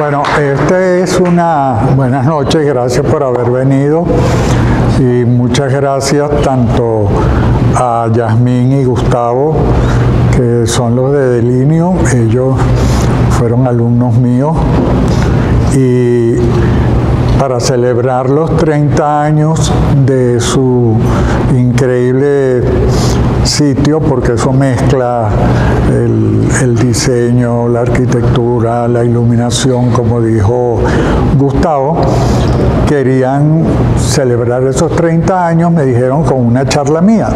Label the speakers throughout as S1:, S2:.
S1: Bueno, buenas noches, gracias por haber venido y muchas gracias tanto a Yasmín y Gustavo, que son los de Delinio. Ellos fueron alumnos míos y para celebrar los 30 años de su increíble sitio, porque eso mezcla el diseño, la arquitectura, la iluminación, como dijo Gustavo, querían celebrar esos 30 años, me dijeron, con una charla mía.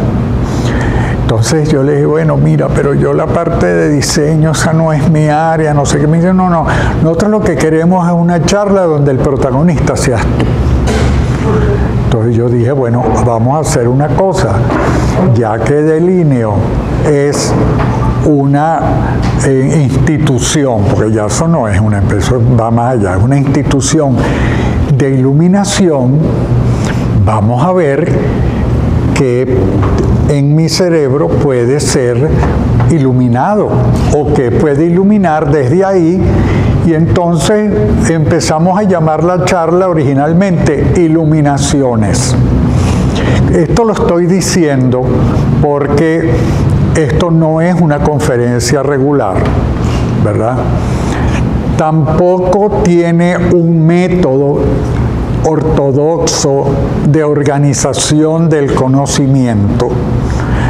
S1: Entonces yo les dije, bueno, mira, pero yo la parte de diseño, esa no es mi área, no sé qué. Me dicen, no, nosotros lo que queremos es una charla donde el protagonista seas tú. Entonces yo dije, bueno, vamos a hacer una cosa, ya que Delinio es una institución, porque ya eso no es una empresa, va más allá, es una institución de iluminación, vamos a ver que en mi cerebro puede ser iluminado o que puede iluminar desde ahí. Y entonces empezamos a llamar la charla originalmente Iluminaciones. Esto lo estoy diciendo porque esto no es una conferencia regular, ¿verdad? Tampoco tiene un método ortodoxo de organización del conocimiento,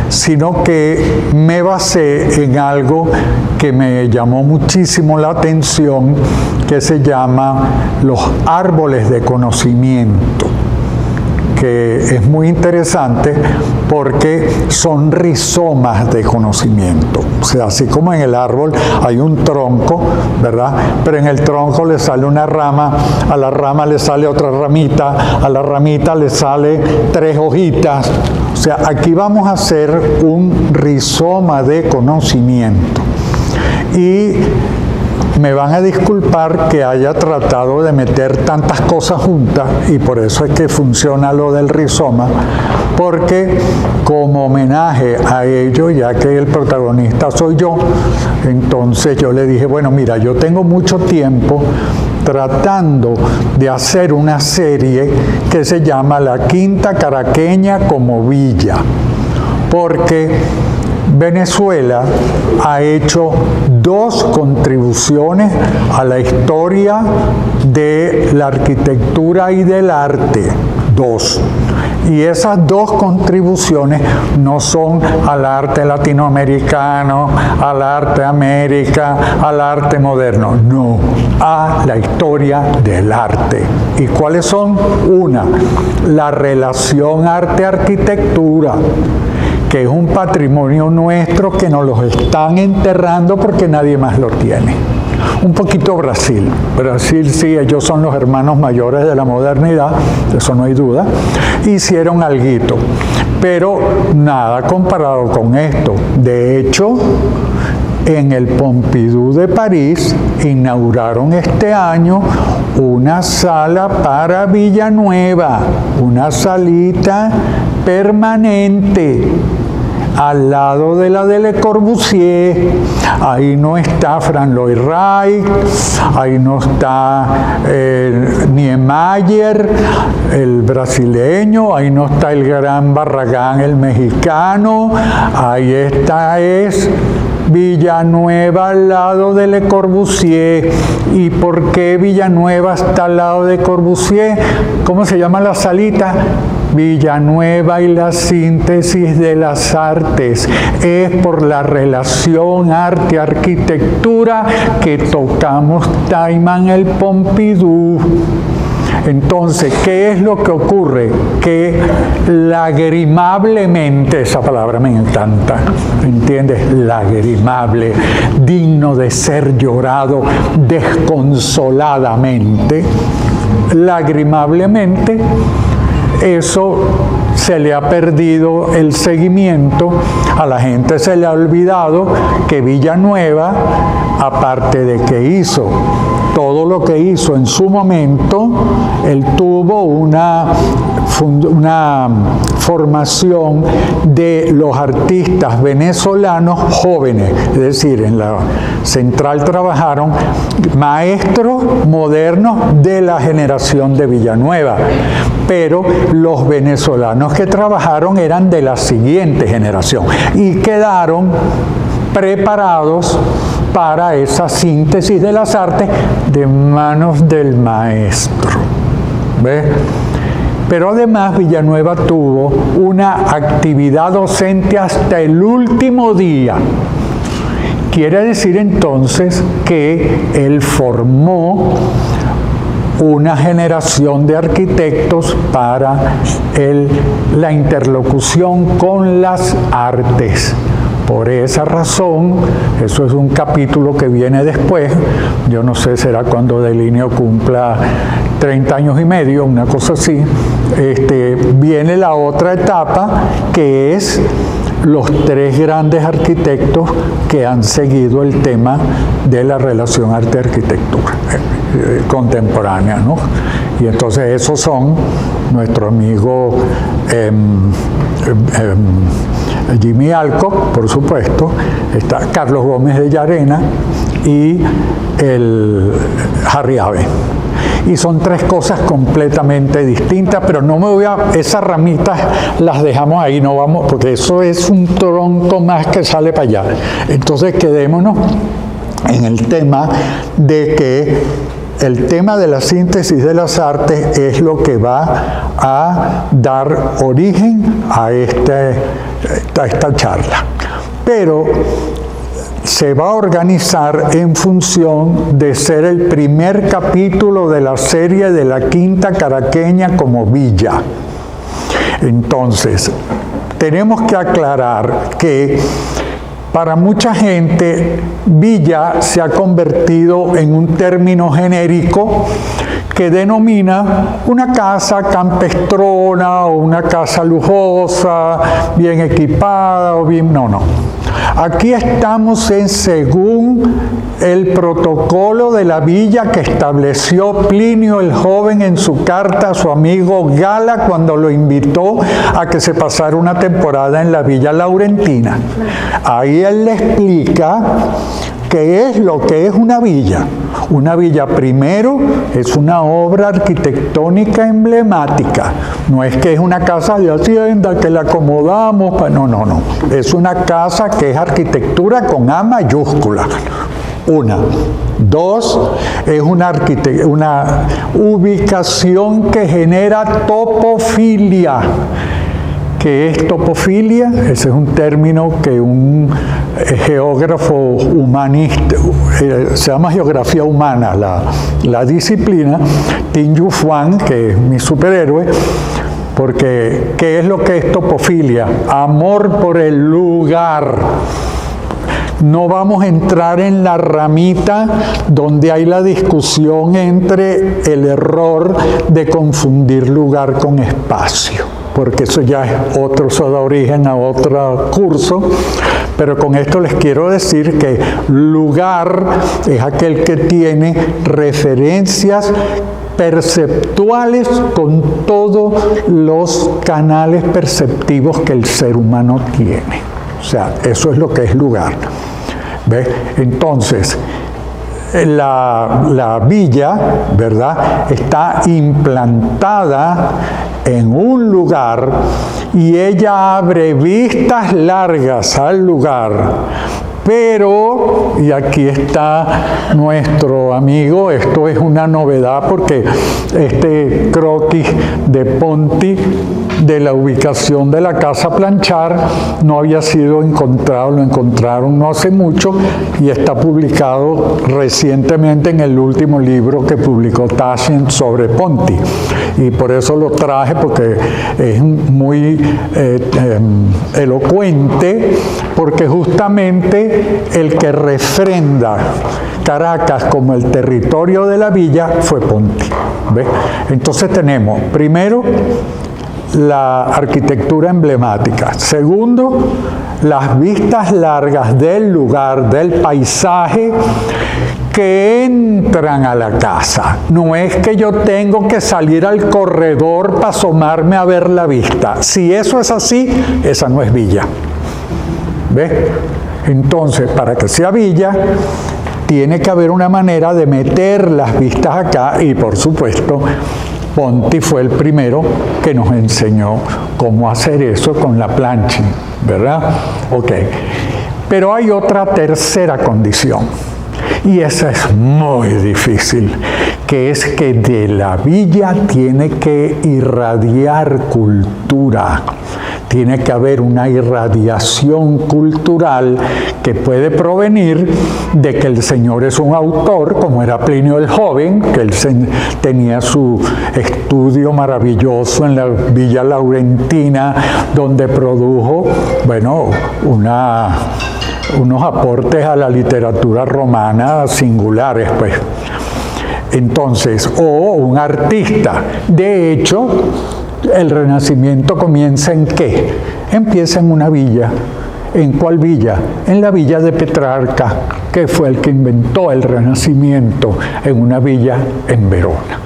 S1: sino que me basé en algo que me llamó muchísimo la atención, que se llama los árboles de conocimiento, que es muy interesante porque son rizomas de conocimiento. O sea, así como en el árbol hay un tronco, ¿verdad? Pero en el tronco le sale una rama, a la rama le sale otra ramita, a la ramita le sale 3 hojitas. O sea, aquí vamos a hacer un rizoma de conocimiento. Y me van a disculpar que haya tratado de meter tantas cosas juntas, y por eso es que funciona lo del rizoma, porque como homenaje a ello, ya que el protagonista soy yo, entonces yo le dije, bueno, mira, yo tengo mucho tiempo tratando de hacer una serie que se llama La Quinta Caraqueña como Villa, porque Venezuela ha hecho 2 contribuciones a la historia de la arquitectura y del arte, 2. Y esas 2 contribuciones no son al arte latinoamericano, al arte América, al arte moderno, no, a la historia del arte. ¿Y cuáles son? Una, la relación arte-arquitectura, que es un patrimonio nuestro que nos los están enterrando porque nadie más lo tiene. Un poquito Brasil. Brasil sí, ellos son los hermanos mayores de la modernidad, eso no hay duda. Hicieron alguito, pero nada comparado con esto. De hecho, en el Pompidou de París inauguraron este año una sala para Villanueva, una salita permanente al lado de la de Le Corbusier. Ahí no está Frank Lloyd Wright, ahí no está Niemeyer, el brasileño, ahí no está el gran Barragán, el mexicano, ahí está Villanueva al lado de Le Corbusier. ¿Y por qué Villanueva está al lado de Corbusier? ¿Cómo se llama la salita? Villanueva y la síntesis de las artes. Es por la relación arte-arquitectura que tocamos tema en el Pompidou. Entonces, ¿qué es lo que ocurre? Que lagrimablemente, esa palabra me encanta, ¿entiendes? Lagrimable, digno de ser llorado desconsoladamente, lagrimablemente, eso se le ha perdido el seguimiento, a la gente se le ha olvidado que Villanueva, aparte de que hizo todo lo que hizo en su momento, él tuvo una formación de los artistas venezolanos jóvenes, es decir, en la central trabajaron maestros modernos de la generación de Villanueva, pero los venezolanos que trabajaron eran de la siguiente generación y quedaron preparados para esa síntesis de las artes de manos del maestro. ¿Ves? Pero además Villanueva tuvo una actividad docente hasta el último día. Quiere decir entonces que él formó una generación de arquitectos para la interlocución con las artes. Por esa razón, eso es un capítulo que viene después, yo no sé, será cuando Delignio cumpla 30 años y medio, una cosa así, viene la otra etapa que es los tres grandes arquitectos que han seguido el tema de la relación arte-arquitectura contemporánea, ¿no? Y entonces esos son nuestro amigo Jimmy Alcock, por supuesto, está Carlos Gómez de Llarena y el Harry Abe. Y son tres cosas completamente distintas, pero no me voy a... Esas ramitas las dejamos ahí, no vamos, porque eso es un tronco más que sale para allá. Entonces quedémonos en el tema de que el tema de la síntesis de las artes es lo que va a dar origen a esta charla. Pero se va a organizar en función de ser el primer capítulo de la serie de la Quinta Caraqueña como villa. Entonces, tenemos que aclarar que para mucha gente, villa se ha convertido en un término genérico que denomina una casa campestrona o una casa lujosa, bien equipada o bien... No. Aquí estamos según el protocolo de la villa que estableció Plinio el Joven en su carta a su amigo Gala cuando lo invitó a que se pasara una temporada en la Villa Laurentina. Ahí él le explica qué es lo que es una villa. Una villa, primero, es una obra arquitectónica emblemática. No es que es una casa de hacienda que la acomodamos. No. Es una casa que es arquitectura con A mayúscula. Una. Dos, es una ubicación que genera topofilia. ¿Qué es topofilia? Ese es un término que un geógrafo humanista, se llama geografía humana, la disciplina, Tin Yu Huang, que es mi superhéroe, porque ¿qué es lo que es topofilia? Amor por el lugar. No vamos a entrar en la ramita donde hay la discusión entre el error de confundir lugar con espacio, porque eso ya es otro, eso da origen a otro curso, pero con esto les quiero decir que lugar es aquel que tiene referencias perceptuales con todos los canales perceptivos que el ser humano tiene. O sea, eso es lo que es lugar. ¿Ves? Entonces, la villa, ¿verdad?, está implantada en un lugar y ella abre vistas largas al lugar. Pero, y aquí está nuestro amigo, esto es una novedad porque este croquis de Ponti de la ubicación de la Casa Planchar no había sido encontrado, lo encontraron no hace mucho y está publicado recientemente en el último libro que publicó Tashien sobre Ponti. Y por eso lo traje, porque es muy elocuente, porque justamente el que refrenda Caracas como el territorio de la villa fue Ponti. ¿Ves? Entonces tenemos, primero, la arquitectura emblemática. Segundo, las vistas largas del lugar, del paisaje, que entran a la casa. No es que yo tengo que salir al corredor para asomarme a ver la vista. Si eso es así, esa no es villa. ¿Ves? Entonces, para que sea villa, tiene que haber una manera de meter las vistas acá y, por supuesto, Ponti fue el primero que nos enseñó cómo hacer eso con la plancha, ¿verdad? Ok. Pero hay otra tercera condición, y esa es muy difícil, que es que de la villa tiene que irradiar cultura. Tiene que haber una irradiación cultural que puede provenir de que el Señor es un autor, como era Plinio el Joven, que él tenía su estudio maravilloso en la Villa Laurentina, donde produjo, bueno, unos aportes a la literatura romana singulares, pues. Entonces, o un artista. De hecho, el Renacimiento comienza ¿en qué? Empieza en una villa. ¿En cuál villa? En la villa de Petrarca, que fue el que inventó el Renacimiento, en una villa en Verona.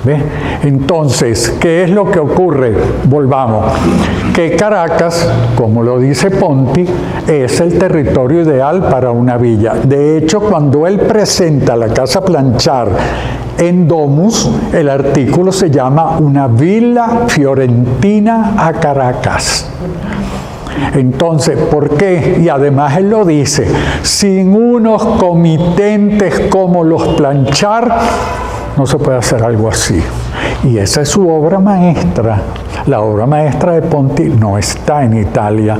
S1: ¿Ves? Entonces, ¿qué es lo que ocurre? Volvamos. Que Caracas, como lo dice Ponti, es el territorio ideal para una villa. De hecho, cuando él presenta la Casa Planchar en Domus, el artículo se llama Una villa fiorentina a Caracas. Entonces, ¿por qué? Y además él lo dice, sin unos comitentes como los Planchar, no se puede hacer algo así. Y esa es su obra maestra. La obra maestra de Ponti no está en Italia,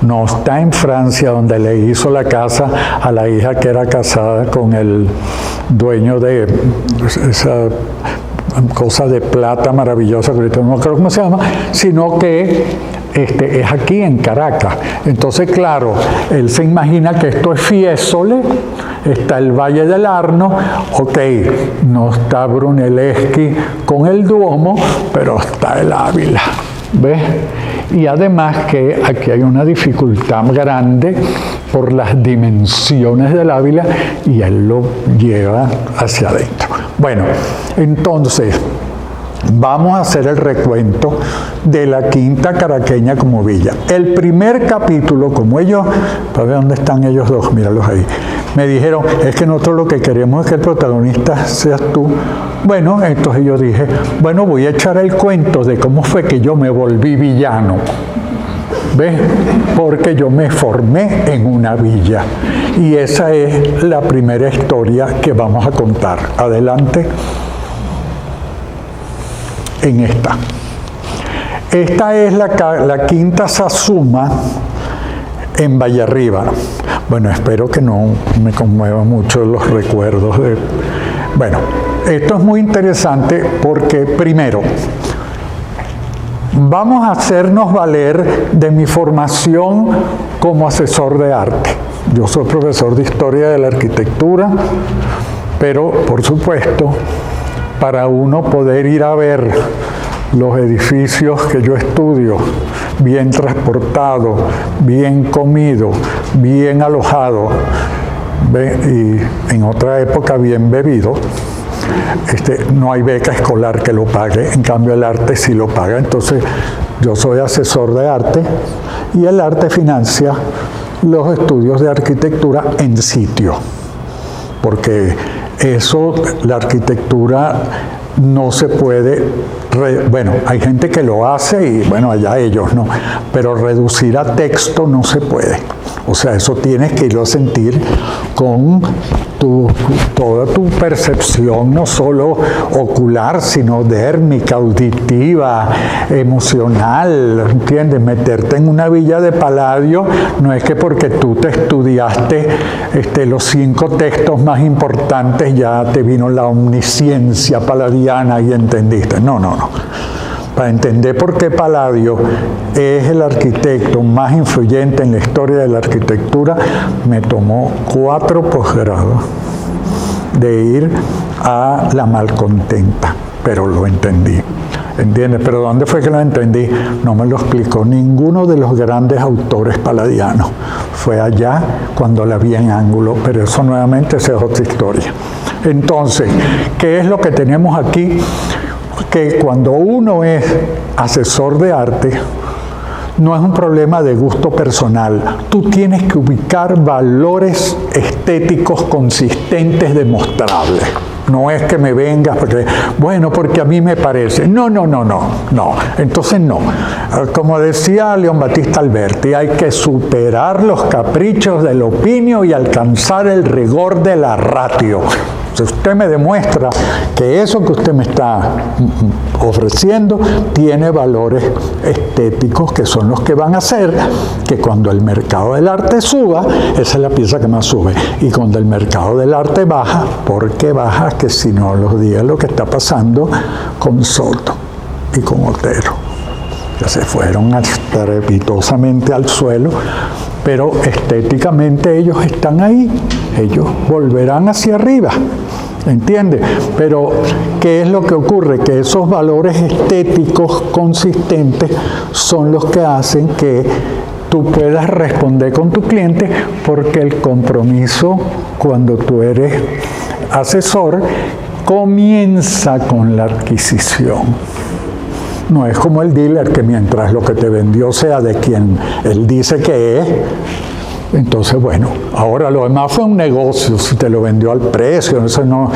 S1: no está en Francia, donde le hizo la casa a la hija que era casada con el dueño de esa cosa de plata maravillosa, que ahorita no creo cómo se llama, sino que es aquí en Caracas. Entonces, claro, él se imagina que esto es Fiesole, está el Valle del Arno, ok, no está Brunelleschi con el Duomo, pero está el Ávila, ¿ves? Y además que aquí hay una dificultad grande por las dimensiones del Ávila y él lo lleva hacia adentro. Bueno, entonces vamos a hacer el recuento de la Quinta Caraqueña como villa. El primer capítulo, como ellos, para ver dónde están ellos dos, míralos ahí, me dijeron, es que nosotros lo que queremos es que el protagonista seas tú. Bueno, entonces yo dije, bueno, voy a echar el cuento de cómo fue que yo me volví villano. ¿Ves? Porque yo me formé en una villa. Y esa es la primera historia que vamos a contar. Adelante. En esta. Esta es la Quinta Sasuma en Vallearriba. Bueno, espero que no me conmuevan mucho los recuerdos de... Bueno, esto es muy interesante porque, primero, vamos a hacernos valer de mi formación como asesor de arte. Yo soy profesor de Historia de la Arquitectura, pero, por supuesto, para uno poder ir a ver los edificios que yo estudio, bien transportado, bien comido, bien alojado, y en otra época bien bebido, no hay beca escolar que lo pague, en cambio el arte sí lo paga. Entonces yo soy asesor de arte y el arte financia los estudios de arquitectura en sitio, porque eso, la arquitectura no se puede, bueno, hay gente que lo hace y bueno, allá ellos, ¿no? Pero reducir a texto no se puede. O sea, eso tienes que irlo a sentir con toda tu percepción, no solo ocular, sino dérmica, auditiva, emocional, ¿entiendes? Meterte en una villa de Palladio no es que porque tú te estudiaste los 5 textos más importantes ya te vino la omnisciencia palladiana y entendiste. No, no, no. Para entender por qué Palladio es el arquitecto más influyente en la historia de la arquitectura, me tomó 4 posgrados de ir a La Malcontenta, pero lo entendí. ¿Entiendes? Pero ¿dónde fue que lo entendí? No me lo explicó ninguno de los grandes autores palladianos. Fue allá cuando la vi en ángulo, pero eso nuevamente esa es otra historia. Entonces, ¿qué es lo que tenemos aquí? Que cuando uno es asesor de arte, no es un problema de gusto personal. Tú tienes que ubicar valores estéticos consistentes, demostrables. No es que me vengas porque, bueno, porque a mí me parece. No. Entonces no. Como decía León Battista Alberti, hay que superar los caprichos del opinio y alcanzar el rigor de la ratio. Si usted me demuestra que eso que usted me está ofreciendo tiene valores estéticos que son los que van a hacer que cuando el mercado del arte suba, esa es la pieza que más sube. Y cuando el mercado del arte baja, ¿por qué baja? Que si no los días lo que está pasando con Soto y con Otero. Que se fueron estrepitosamente al suelo, pero estéticamente ellos están ahí, ellos volverán hacia arriba, ¿entiende? Pero ¿qué es lo que ocurre? Que esos valores estéticos consistentes son los que hacen que tú puedas responder con tu cliente, porque el compromiso cuando tú eres asesor comienza con la adquisición. No es como el dealer que mientras lo que te vendió sea de quien él dice que es, entonces bueno, ahora lo demás fue un negocio, si te lo vendió al precio, eso no.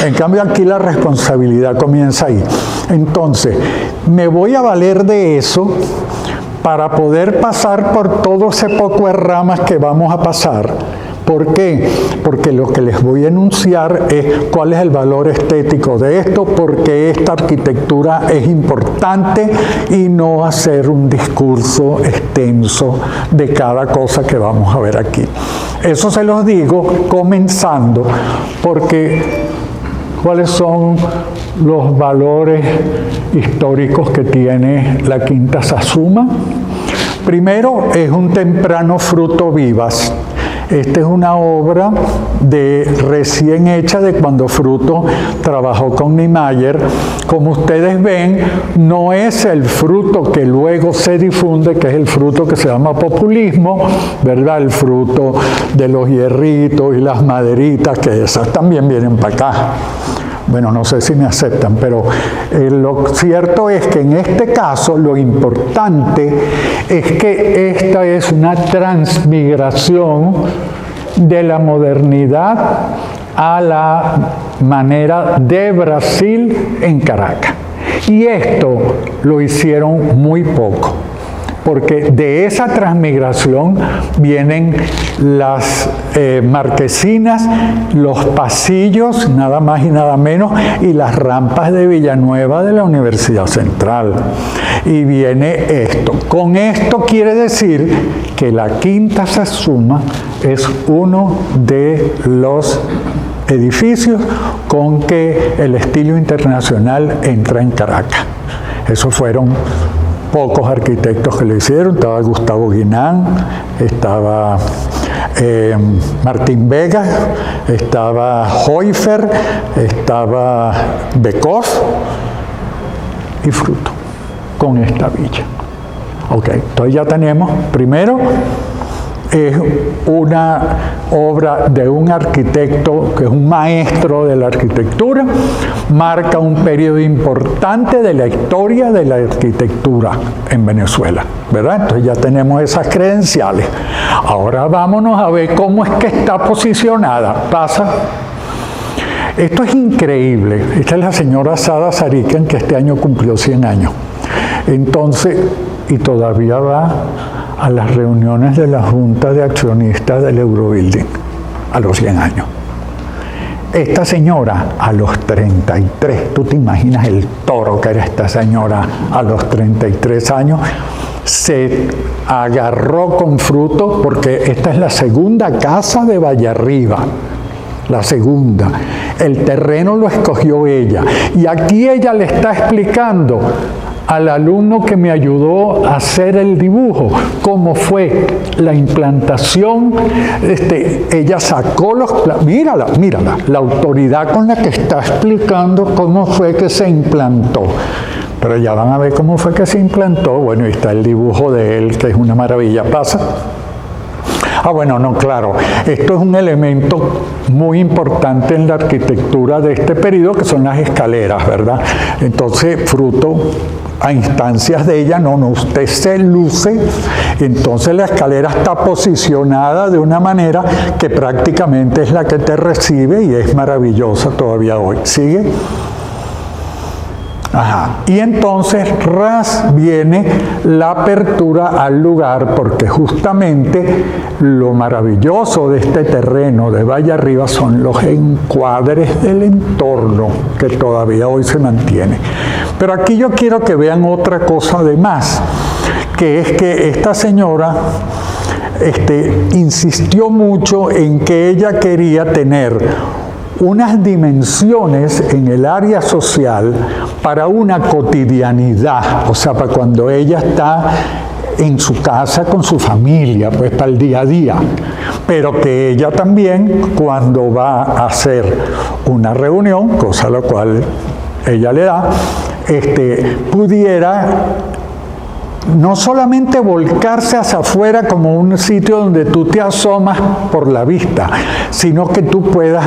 S1: En cambio aquí la responsabilidad comienza ahí. Entonces, me voy a valer de eso para poder pasar por todo ese poco de ramas que vamos a pasar. ¿Por qué? Porque lo que les voy a enunciar es cuál es el valor estético de esto, porque esta arquitectura es importante y no hacer un discurso extenso de cada cosa que vamos a ver aquí. Eso se los digo comenzando porque ¿cuáles son los valores históricos que tiene la Quinta Sasuma? Primero, es un temprano fruto vivaz. Esta es una obra recién hecha de cuando Fruto trabajó con Niemeyer. Como ustedes ven, no es el fruto que luego se difunde, que es el fruto que se llama populismo, ¿verdad? El fruto de los hierritos y las maderitas, que esas también vienen para acá. Bueno, no sé si me aceptan, pero lo cierto es que en este caso lo importante es que esta es una transmigración de la modernidad a la manera de Brasil en Caracas. Y esto lo hicieron muy poco, porque de esa transmigración vienen las marquesinas, los pasillos, nada más y nada menos, y las rampas de Villanueva de la Universidad Central. Y viene esto. Con esto quiere decir que la Quinta Sasuma es uno de los edificios con que el estilo internacional entra en Caracas. Esos fueron pocos arquitectos que lo hicieron. Estaba Gustavo Guinán, estaba Martín Vega, estaba Hoifer, estaba Bekoff y Fruto con esta villa. Ok, entonces ya tenemos, primero, es una obra de un arquitecto que es un maestro de la arquitectura, marca un periodo importante de la historia de la arquitectura en Venezuela, ¿verdad? Entonces ya tenemos esas credenciales. Ahora vámonos a ver cómo es que está posicionada. Pasa. Esto es increíble. Esta es la señora Sada Sariken, que este año cumplió 100 años. Entonces, y todavía va a las reuniones de la Junta de Accionistas del Eurobuilding a los 100 años. Esta señora a los 33, tú te imaginas el toro que era esta señora a los 33 años, se agarró con Fruto, porque esta es la segunda casa de Vallearriba, la segunda. El terreno lo escogió ella. Y aquí ella le está explicando al alumno que me ayudó a hacer el dibujo cómo fue la implantación. Ella sacó los planos. Mírala, la autoridad con la que está explicando cómo fue que se implantó. Pero ya van a ver cómo fue que se implantó. Bueno, y está el dibujo de él, que es una maravilla. Pasa. Bueno, no, claro. Esto es un elemento muy importante en la arquitectura de este periodo, que son las escaleras, ¿verdad? Entonces, fruto a instancias de ella, no, usted se luce, entonces la escalera está posicionada de una manera que prácticamente es la que te recibe y es maravillosa todavía hoy. ¿Sigue? Ajá. Y entonces viene la apertura al lugar, porque justamente lo maravilloso de este terreno de Valle Arriba son los encuadres del entorno que todavía hoy se mantiene. Pero aquí yo quiero que vean otra cosa de más, que es que esta señora insistió mucho en que ella quería tener unas dimensiones en el área social para una cotidianidad, o sea, para cuando ella está en su casa con su familia, pues para el día a día, pero que ella también cuando va a hacer una reunión, cosa a la cual ella le da, pudiera no solamente volcarse hacia afuera como un sitio donde tú te asomas por la vista, sino que tú puedas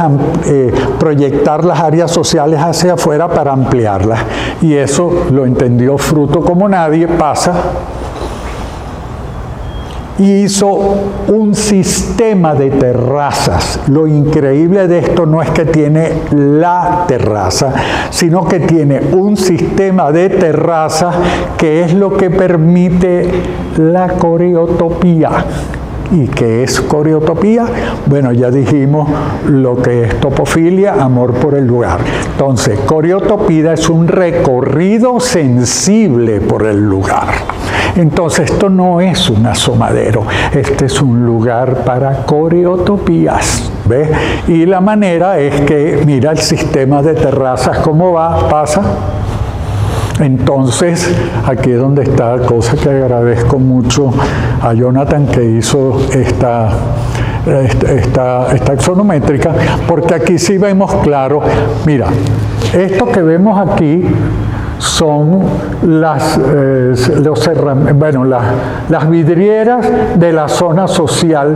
S1: proyectar las áreas sociales hacia afuera para ampliarlas. Y eso lo entendió Fruto como nadie, pasa y hizo un sistema de terrazas. Lo increíble de esto no es que tiene la terraza, sino que tiene un sistema de terrazas que es lo que permite la coreotopía. ¿Y qué es coreotopía? Bueno, ya dijimos lo que es topofilia, amor por el lugar. Entonces, coreotopía es un recorrido sensible por el lugar. Entonces, esto no es un asomadero, este es un lugar para coreotopías, ¿ves? Y la manera es que, mira el sistema de terrazas, ¿cómo va? Pasa. Entonces, aquí es donde está, cosa que agradezco mucho a Jonathan que hizo esta axonométrica, porque aquí sí vemos claro, mira, esto que vemos aquí son las vidrieras de la zona social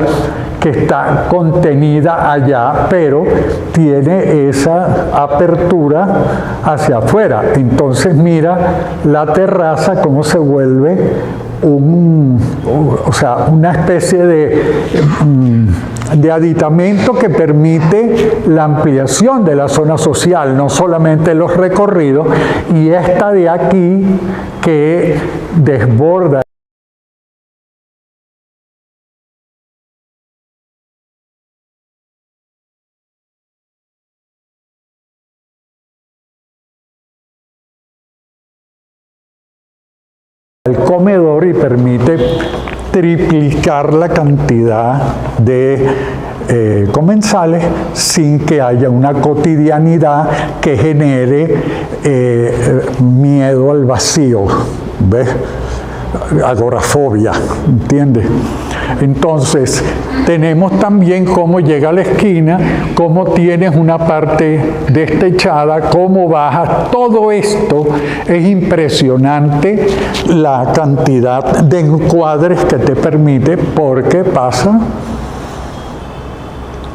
S1: que está contenida allá, pero tiene esa apertura hacia afuera. Entonces mira la terraza cómo se vuelve una especie de aditamento que permite la ampliación de la zona social, no solamente los recorridos, y esta de aquí que desborda el comedor y permite triplicar la cantidad de comensales sin que haya una cotidianidad que genere miedo al vacío, ¿ves? Agorafobia, ¿entiendes? Entonces, tenemos también cómo llega a la esquina, cómo tienes una parte destechada, cómo bajas. Todo esto es impresionante, la cantidad de encuadres que te permite, porque pasa,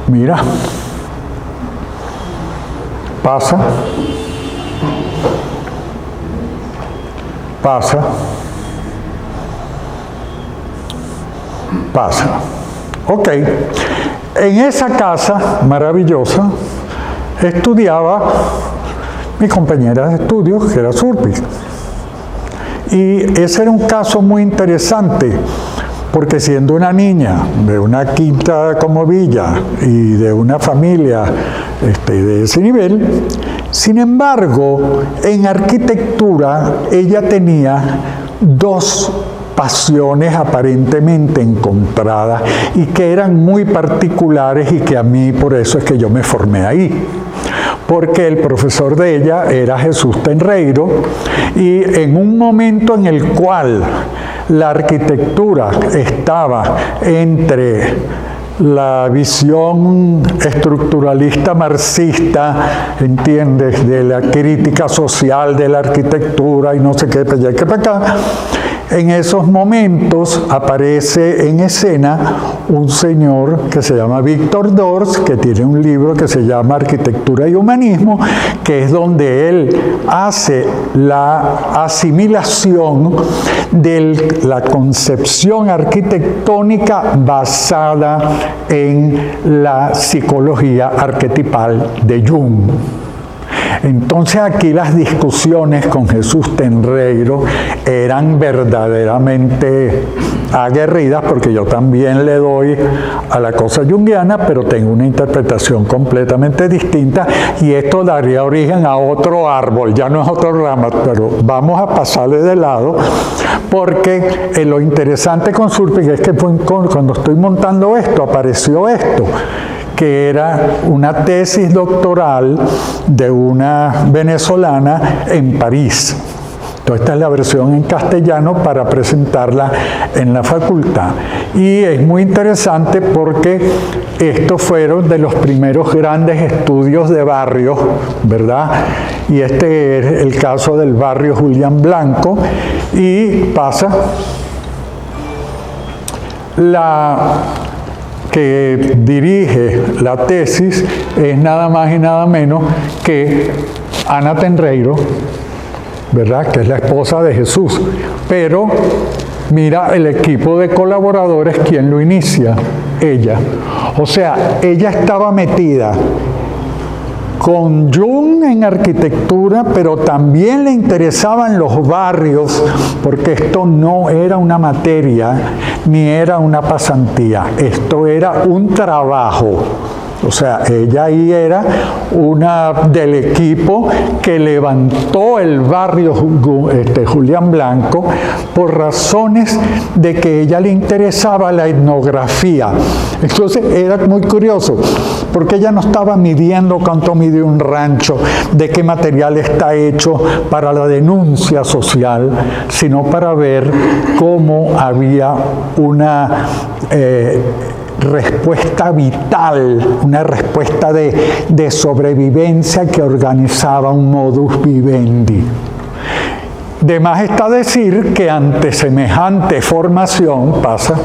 S1: mira, pasa, Ok, en esa casa maravillosa estudiaba mi compañera de estudios, que era Surpi. Y ese era un caso muy interesante, porque siendo una niña de una quinta como Villa y de una familia de ese nivel, sin embargo, en arquitectura ella tenía dos pasiones aparentemente encontradas y que eran muy particulares y que a mí por eso es que yo me formé ahí. Porque el profesor de ella era Jesús Tenreiro y en un momento en el cual la arquitectura estaba entre la visión estructuralista marxista, ¿entiendes?, de la crítica social de la arquitectura y no sé qué, para allá y que para acá, En esos momentos aparece en escena un señor que se llama Víctor Dors, que tiene un libro que se llama Arquitectura y Humanismo, que es donde él hace la asimilación de la concepción arquitectónica basada en la psicología arquetipal de Jung. Entonces aquí las discusiones con Jesús Tenreiro eran verdaderamente aguerridas, porque yo también le doy a la cosa junguiana, pero tengo una interpretación completamente distinta, y esto daría origen a otro árbol, ya no es otro rama, pero vamos a pasarle de lado, porque lo interesante con Surpik es que cuando estoy montando esto, apareció esto, que era una tesis doctoral de una venezolana en París. Entonces, esta es la versión en castellano para presentarla en la facultad. Y es muy interesante porque estos fueron de los primeros grandes estudios de barrios, ¿verdad? Y este es el caso del barrio Julián Blanco. Y pasa la que dirige la tesis es nada más y nada menos que Ana Tenreiro, ¿verdad? Que es la esposa de Jesús. Pero mira el equipo de colaboradores, ¿quién lo inicia? Ella. O sea, ella estaba metida con Jung en arquitectura, pero también le interesaban los barrios, porque esto no era una materia ni era una pasantía, esto era un trabajo. O sea, ella ahí era una del equipo que levantó el barrio Julián Blanco por razones de que a ella le interesaba la etnografía. Entonces era muy curioso, porque ella no estaba midiendo cuánto mide un rancho, de qué material está hecho para la denuncia social, sino para ver cómo había una respuesta vital, una respuesta de sobrevivencia que organizaba un modus vivendi. De más está decir que ante semejante formación pasa.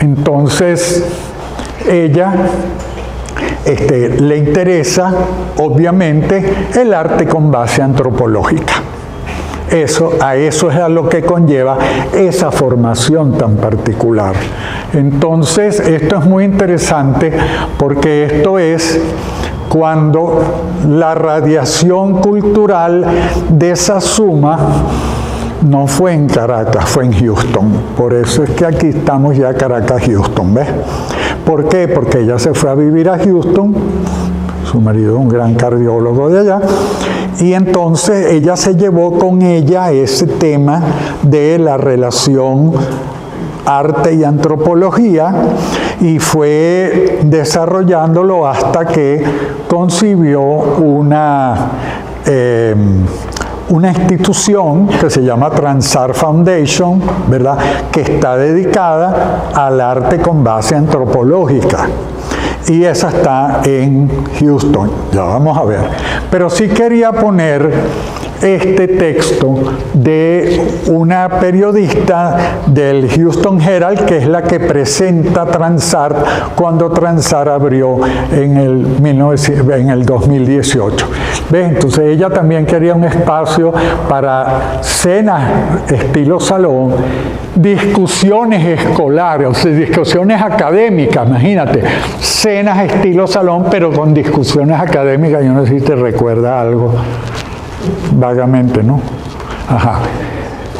S1: Entonces, ella le interesa, obviamente, el arte con base antropológica. A eso es a lo que conlleva esa formación tan particular. Entonces, esto es muy interesante porque esto es cuando la radiación cultural de esa suma no fue en Caracas, fue en Houston. Por eso es que aquí estamos ya Caracas-Houston, ¿ves? ¿Por qué? Porque ella se fue a vivir a Houston, su marido un gran cardiólogo de allá, y entonces ella se llevó con ella ese tema de la relación arte y antropología y fue desarrollándolo hasta que concibió una institución que se llama Transart Foundation, ¿verdad?, que está dedicada al arte con base antropológica. Y esa está en Houston, ya vamos a ver. Pero sí quería poner este texto de una periodista del Houston Herald, que es la que presenta Transart cuando Transart abrió en el 2018. ¿Ves? Entonces ella también quería un espacio para cenas estilo salón, discusiones escolares, o sea, discusiones académicas, imagínate, cenas estilo salón, pero con discusiones académicas. Yo no sé si te recuerda algo, vagamente, ¿no? Ajá.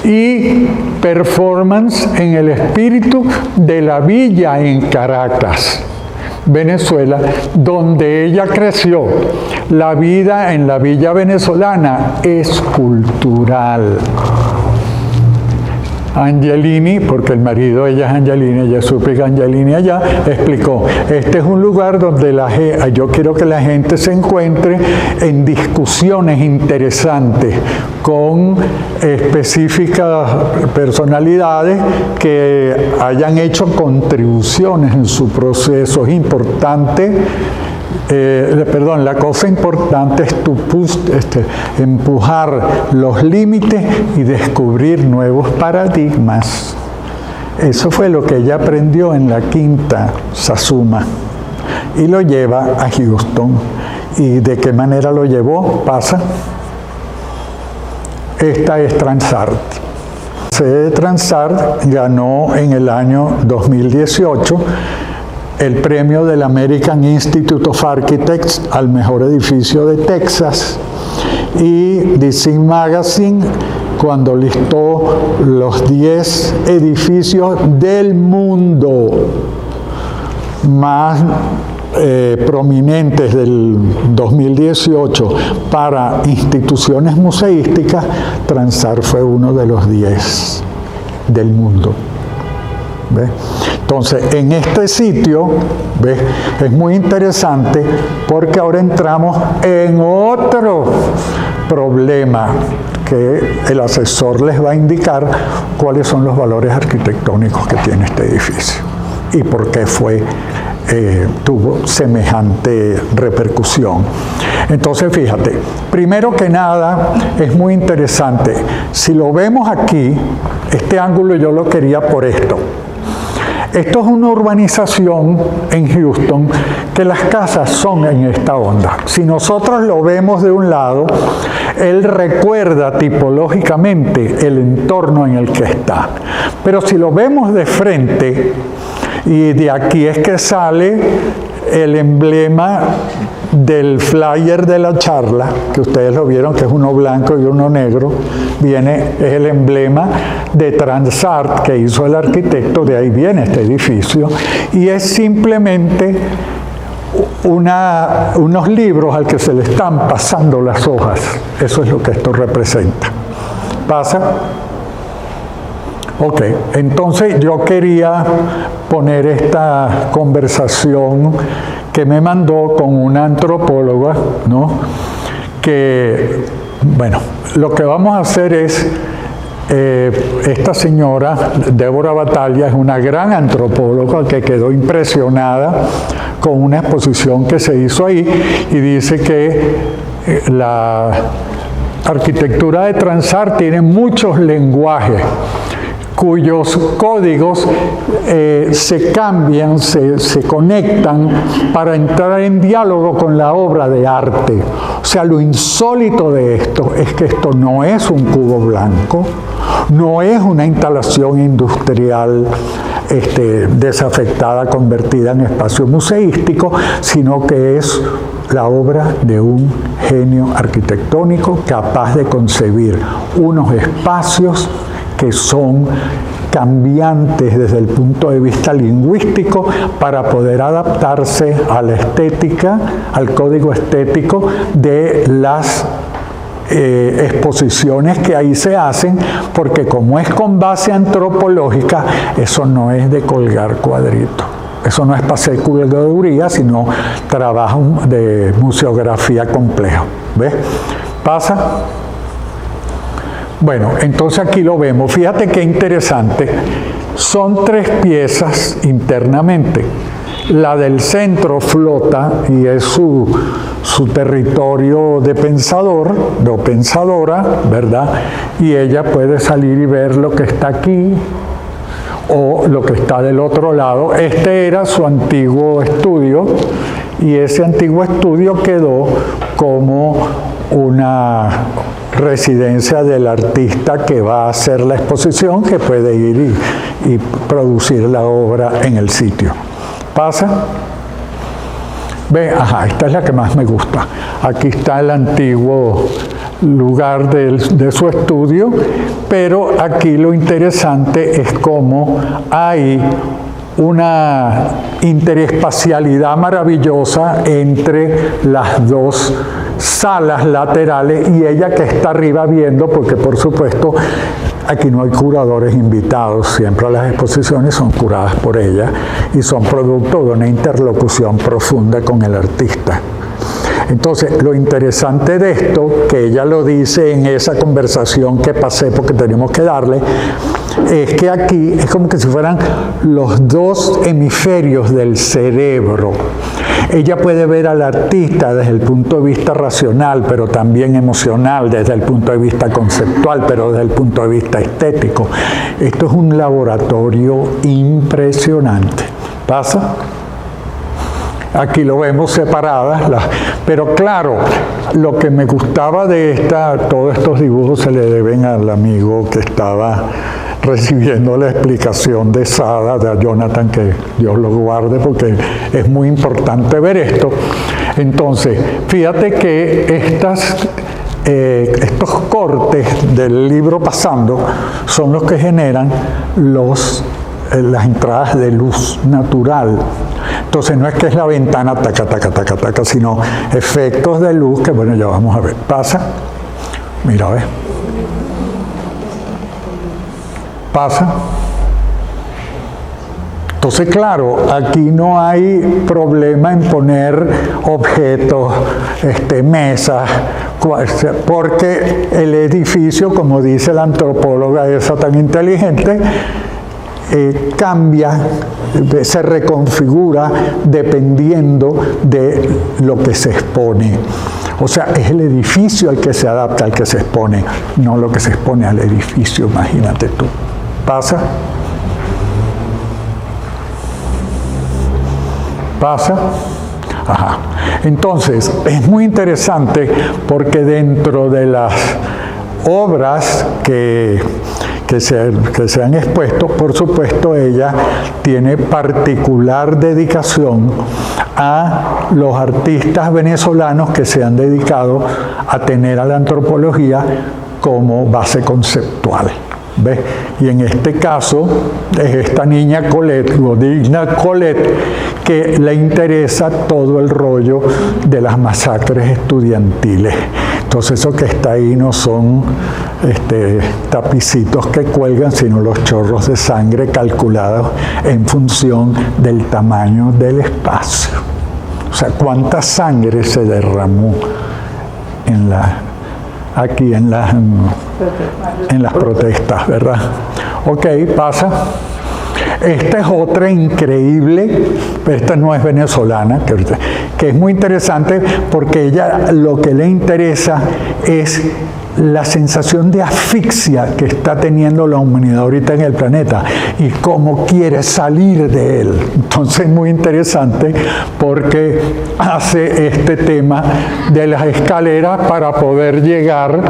S1: Y performance en el espíritu de la villa en Caracas, Venezuela, donde ella creció. La vida en la villa venezolana es cultural. Angelini, porque el marido de ella es Angelini, ella supe que Angelini allá, explicó, este es un lugar donde yo quiero que la gente se encuentre en discusiones interesantes con específicas personalidades que hayan hecho contribuciones en su proceso. Es importante la cosa importante es empujar los límites y descubrir nuevos paradigmas. Eso fue lo que ella aprendió en la quinta Satsuma y lo lleva a Houston. ¿Y de qué manera lo llevó? Pasa. Esta es Transart. Transart ganó en el año 2018 el premio del American Institute of Architects al mejor edificio de Texas, y Design Magazine, cuando listó los 10 edificios del mundo más prominentes del 2018 para instituciones museísticas, Transart fue uno de los 10 del mundo. ¿Ves? Entonces, en este sitio, ¿ves?, es muy interesante porque ahora entramos en otro problema que el asesor les va a indicar cuáles son los valores arquitectónicos que tiene este edificio y por qué tuvo semejante repercusión. Entonces, fíjate, primero que nada, es muy interesante. Si lo vemos aquí, este ángulo yo lo quería por esto. Esto es una urbanización en Houston que las casas son en esta onda. Si nosotros lo vemos de un lado, él recuerda tipológicamente el entorno en el que está. Pero si lo vemos de frente, y de aquí es que sale el emblema del flyer de la charla, que ustedes lo vieron, que es uno blanco y uno negro, es el emblema de Transart que hizo el arquitecto, de ahí viene este edificio, y es simplemente unos libros al que se le están pasando las hojas. Eso es lo que esto representa. ¿Pasa? Ok, entonces yo quería poner esta conversación que me mandó con una antropóloga, ¿no? Que, bueno, lo que vamos a hacer es, esta señora, Débora Batalla, es una gran antropóloga que quedó impresionada con una exposición que se hizo ahí y dice que la arquitectura de Transart tiene muchos lenguajes cuyos códigos se cambian, se conectan para entrar en diálogo con la obra de arte. O sea, lo insólito de esto es que esto no es un cubo blanco, no es una instalación industrial desafectada, convertida en espacio museístico, sino que es la obra de un genio arquitectónico capaz de concebir unos espacios que son cambiantes desde el punto de vista lingüístico para poder adaptarse a la estética, al código estético de las exposiciones que ahí se hacen, porque como es con base antropológica, eso no es de colgar cuadritos. Eso no es para hacer curaduría, sino trabajo de museografía complejo. ¿Ves? ¿Pasa? Bueno, entonces aquí lo vemos. Fíjate qué interesante. Son 3 piezas internamente. La del centro flota y es su territorio de pensador, de pensadora, ¿verdad? Y ella puede salir y ver lo que está aquí o lo que está del otro lado. Este era su antiguo estudio y ese antiguo estudio quedó como una residencia del artista que va a hacer la exposición, que puede ir y producir la obra en el sitio. ¿Pasa? Ve, esta es la que más me gusta. Aquí está el antiguo lugar de su estudio, pero aquí lo interesante es cómo hay una interespacialidad maravillosa entre las dos salas laterales y ella que está arriba viendo, porque por supuesto aquí no hay curadores invitados, siempre las exposiciones son curadas por ella y son producto de una interlocución profunda con el artista. Entonces, lo interesante de esto, que ella lo dice en esa conversación que pasé porque tenemos que darle, es que aquí es como que si fueran los dos hemisferios del cerebro. Ella puede ver al artista desde el punto de vista racional, pero también emocional, desde el punto de vista conceptual, pero desde el punto de vista estético. Esto es un laboratorio impresionante. ¿Pasa? Aquí lo vemos separadas, pero claro, lo que me gustaba de todos estos dibujos se le deben al amigo que estaba recibiendo la explicación de Sada, de Jonathan, que Dios lo guarde, porque es muy importante ver esto. Entonces, fíjate que estos cortes del libro pasando son los que generan las entradas de luz natural. Entonces no es que es la ventana taca, taca, taca, taca, sino efectos de luz que, bueno, ya vamos a ver. Pasa. Mira, ¿ves? Pasa. Entonces, claro, aquí no hay problema en poner objetos, mesas, porque el edificio, como dice la antropóloga esa tan inteligente, cambia, se reconfigura dependiendo de lo que se expone. O sea, es el edificio al que se adapta, al que se expone, no lo que se expone al edificio, imagínate tú. ¿Pasa? ¿Pasa? Ajá. Entonces, es muy interesante porque dentro de las obras que se han expuesto, por supuesto, ella tiene particular dedicación a los artistas venezolanos que se han dedicado a tener a la antropología como base conceptual. ¿Ves? Y en este caso es esta niña Colette, Godigna Colette, que le interesa todo el rollo de las masacres estudiantiles. Entonces eso que está ahí no son tapicitos que cuelgan, sino los chorros de sangre calculados en función del tamaño del espacio. O sea, cuánta sangre se derramó aquí en las protestas, ¿verdad? Ok, pasa. Esta es otra increíble, pero esta no es venezolana, que es muy interesante porque ella lo que le interesa es la sensación de asfixia que está teniendo la humanidad ahorita en el planeta y cómo quiere salir de él. Entonces es muy interesante porque hace este tema de las escaleras para poder llegar,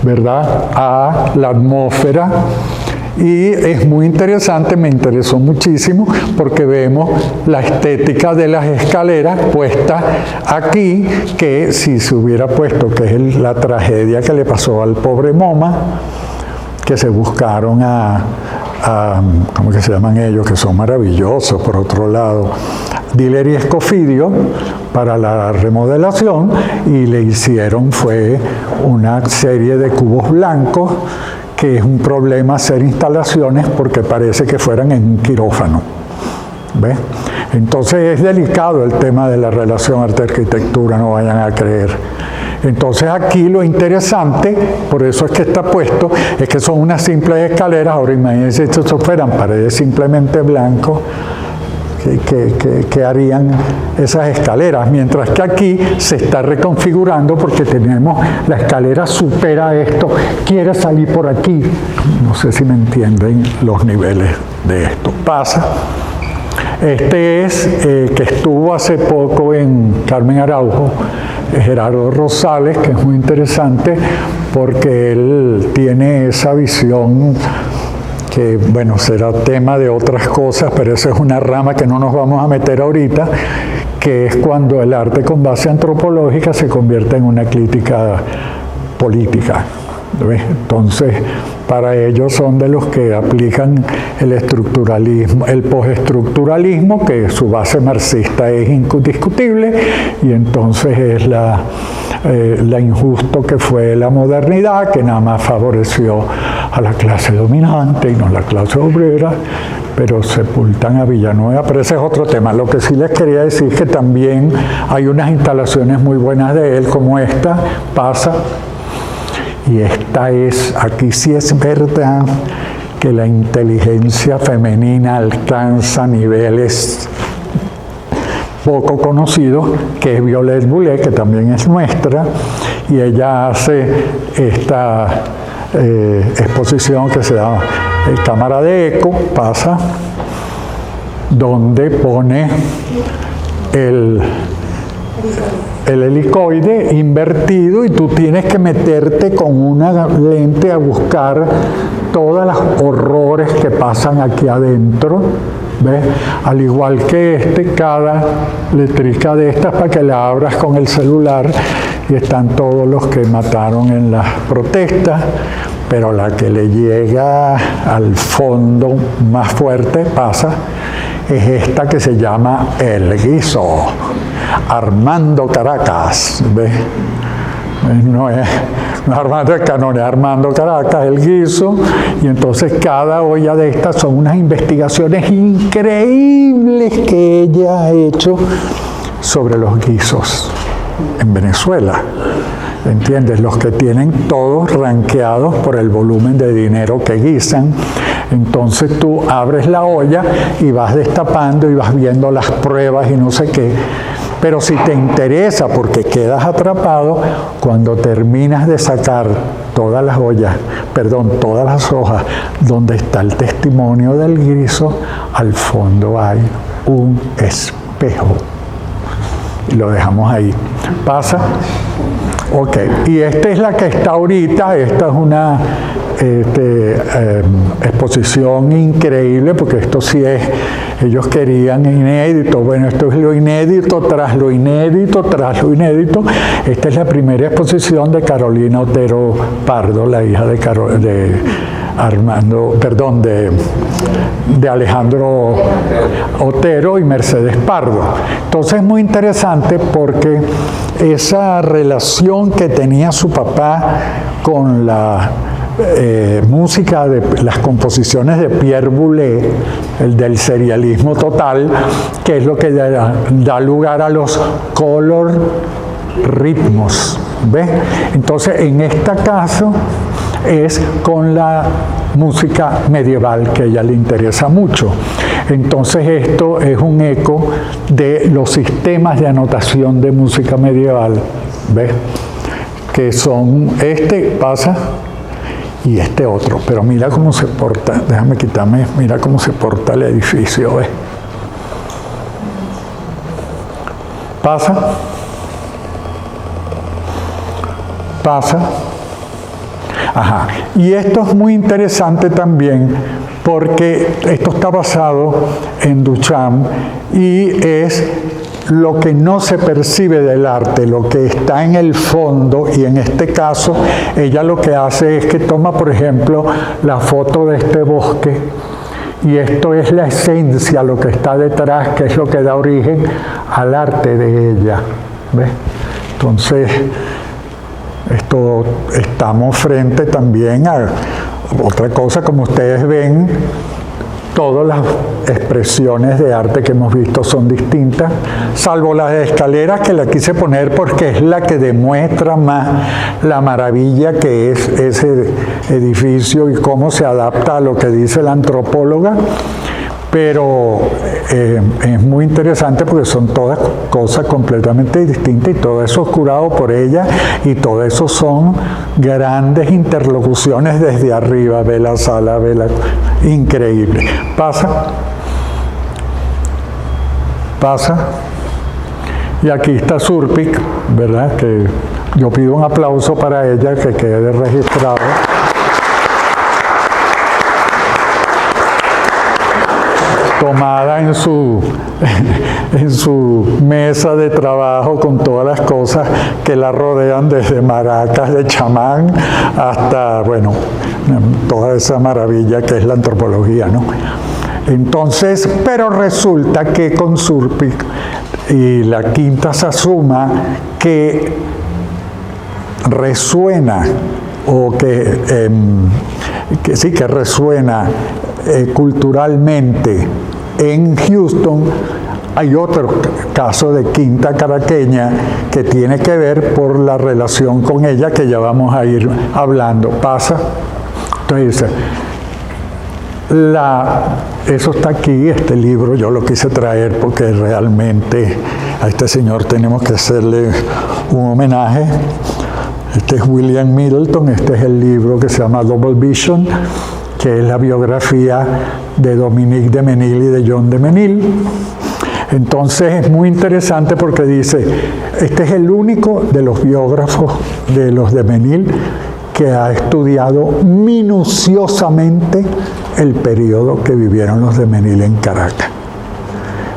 S1: ¿verdad?, a la atmósfera. Y es muy interesante, me interesó muchísimo porque vemos la estética de las escaleras puesta aquí, que si se hubiera puesto, que es la tragedia que le pasó al pobre Moma, que se buscaron ¿cómo que se llaman ellos? Que son maravillosos, por otro lado, Diller y Escofidio, para la remodelación, y le hicieron fue una serie de cubos blancos, que es un problema hacer instalaciones porque parece que fueran en un quirófano. ¿Ves? Entonces es delicado el tema de la relación arte-arquitectura, no vayan a creer. Entonces aquí lo interesante, por eso es que está puesto, es que son unas simples escaleras. Ahora imagínense si estos fueran paredes simplemente blancos, que harían esas escaleras, mientras que aquí se está reconfigurando porque tenemos la escalera supera esto, quiere salir por aquí. No sé si me entienden los niveles de esto. Pasa. Este es que estuvo hace poco en Carmen Araujo, Gerardo Rosales, que es muy interesante porque él tiene esa visión que, bueno, será tema de otras cosas, pero esa es una rama que no nos vamos a meter ahorita, que es cuando el arte con base antropológica se convierte en una crítica política. ¿Ves? Entonces, para ellos son de los que aplican el estructuralismo, el postestructuralismo, que su base marxista es indiscutible, y entonces es la injusto que fue la modernidad, que nada más favoreció a la clase dominante y no a la clase obrera, pero sepultan a Villanueva, pero ese es otro tema. Lo que sí les quería decir es que también hay unas instalaciones muy buenas de él, como esta, Pasa, y esta es, aquí sí es verdad que la inteligencia femenina alcanza niveles poco conocidos, que es Violette Boulet, que también es nuestra, y ella hace esta exposición que se llama Cámara de Eco, pasa, donde pone el helicoide invertido y tú tienes que meterte con una lente a buscar todos los horrores que pasan aquí adentro, ¿ves? Al igual que cada letrica de estas para que la abras con el celular y están todos los que mataron en las protestas, pero la que le llega al fondo más fuerte pasa es esta que se llama El Guiso, Armando Caracas, ¿ves? No es Armando el Canón, es Armando Caracas, El Guiso, y entonces cada olla de estas son unas investigaciones increíbles que ella ha hecho sobre los guisos en Venezuela. ¿Entiendes? Los que tienen todos rankeados por el volumen de dinero que guisan. Entonces tú abres la olla y vas destapando y vas viendo las pruebas y no sé qué. Pero si te interesa, porque quedas atrapado, cuando terminas de sacar todas las ollas, todas las hojas donde está el testimonio del guiso, al fondo hay un espejo. Y lo dejamos ahí. ¿Pasa? Ok, y esta es la que está ahorita, esta es una exposición increíble, porque esto sí es, ellos querían inédito, bueno, esto es lo inédito tras lo inédito tras lo inédito. Esta es la primera exposición de Carolina Otero Pardo, la hija de Alejandro Otero y Mercedes Pardo. Entonces es muy interesante porque esa relación que tenía su papá con la música de las composiciones de Pierre Boulez, el del serialismo total, que es lo que da lugar a los color ritmos, ¿ves? Entonces en este caso es con la música medieval, que a ella le interesa mucho. Entonces esto es un eco de los sistemas de anotación de música medieval, ¿ves? Que son, pasa y este otro, pero mira cómo se porta, déjame quitarme, mira cómo se porta el edificio, ¿ves? Pasa, ajá, y esto es muy interesante también porque esto está basado en Duchamp y es lo que no se percibe del arte, lo que está en el fondo, y en este caso ella lo que hace es que toma, por ejemplo, la foto de este bosque, y esto es la esencia, lo que está detrás, que es lo que da origen al arte de ella, ¿ves? Entonces, estamos frente también a otra cosa, como ustedes ven, todas las expresiones de arte que hemos visto son distintas, salvo las escaleras, que la quise poner porque es la que demuestra más la maravilla que es ese edificio y cómo se adapta a lo que dice la antropóloga. Pero es muy interesante porque son todas cosas completamente distintas y todo eso es curado por ella y todo eso son grandes interlocuciones desde arriba, ve la sala, increíble. Pasa. Y aquí está Surpic, ¿verdad? Que yo pido un aplauso para ella, que quede registrado. Tomada en su mesa de trabajo con todas las cosas que la rodean, desde maracas de chamán hasta, bueno, toda esa maravilla que es la antropología, ¿no? Entonces, pero resulta que con Surpic y la Quinta Sazuma, que resuena, o que sí que resuena culturalmente en Houston, hay otro caso de Quinta Caraqueña que tiene que ver por la relación con ella, que ya vamos a ir hablando. Pasa. Entonces dice, Eso está aquí, este libro, yo lo quise traer porque realmente a este señor tenemos que hacerle un homenaje. Este es William Middleton, este es el libro que se llama Double Vision, que es la biografía de Dominique de Menil y de John de Menil. Entonces es muy interesante porque dice, este es el único de los biógrafos de los de Menil que ha estudiado minuciosamente el periodo que vivieron los de Menil en Caracas.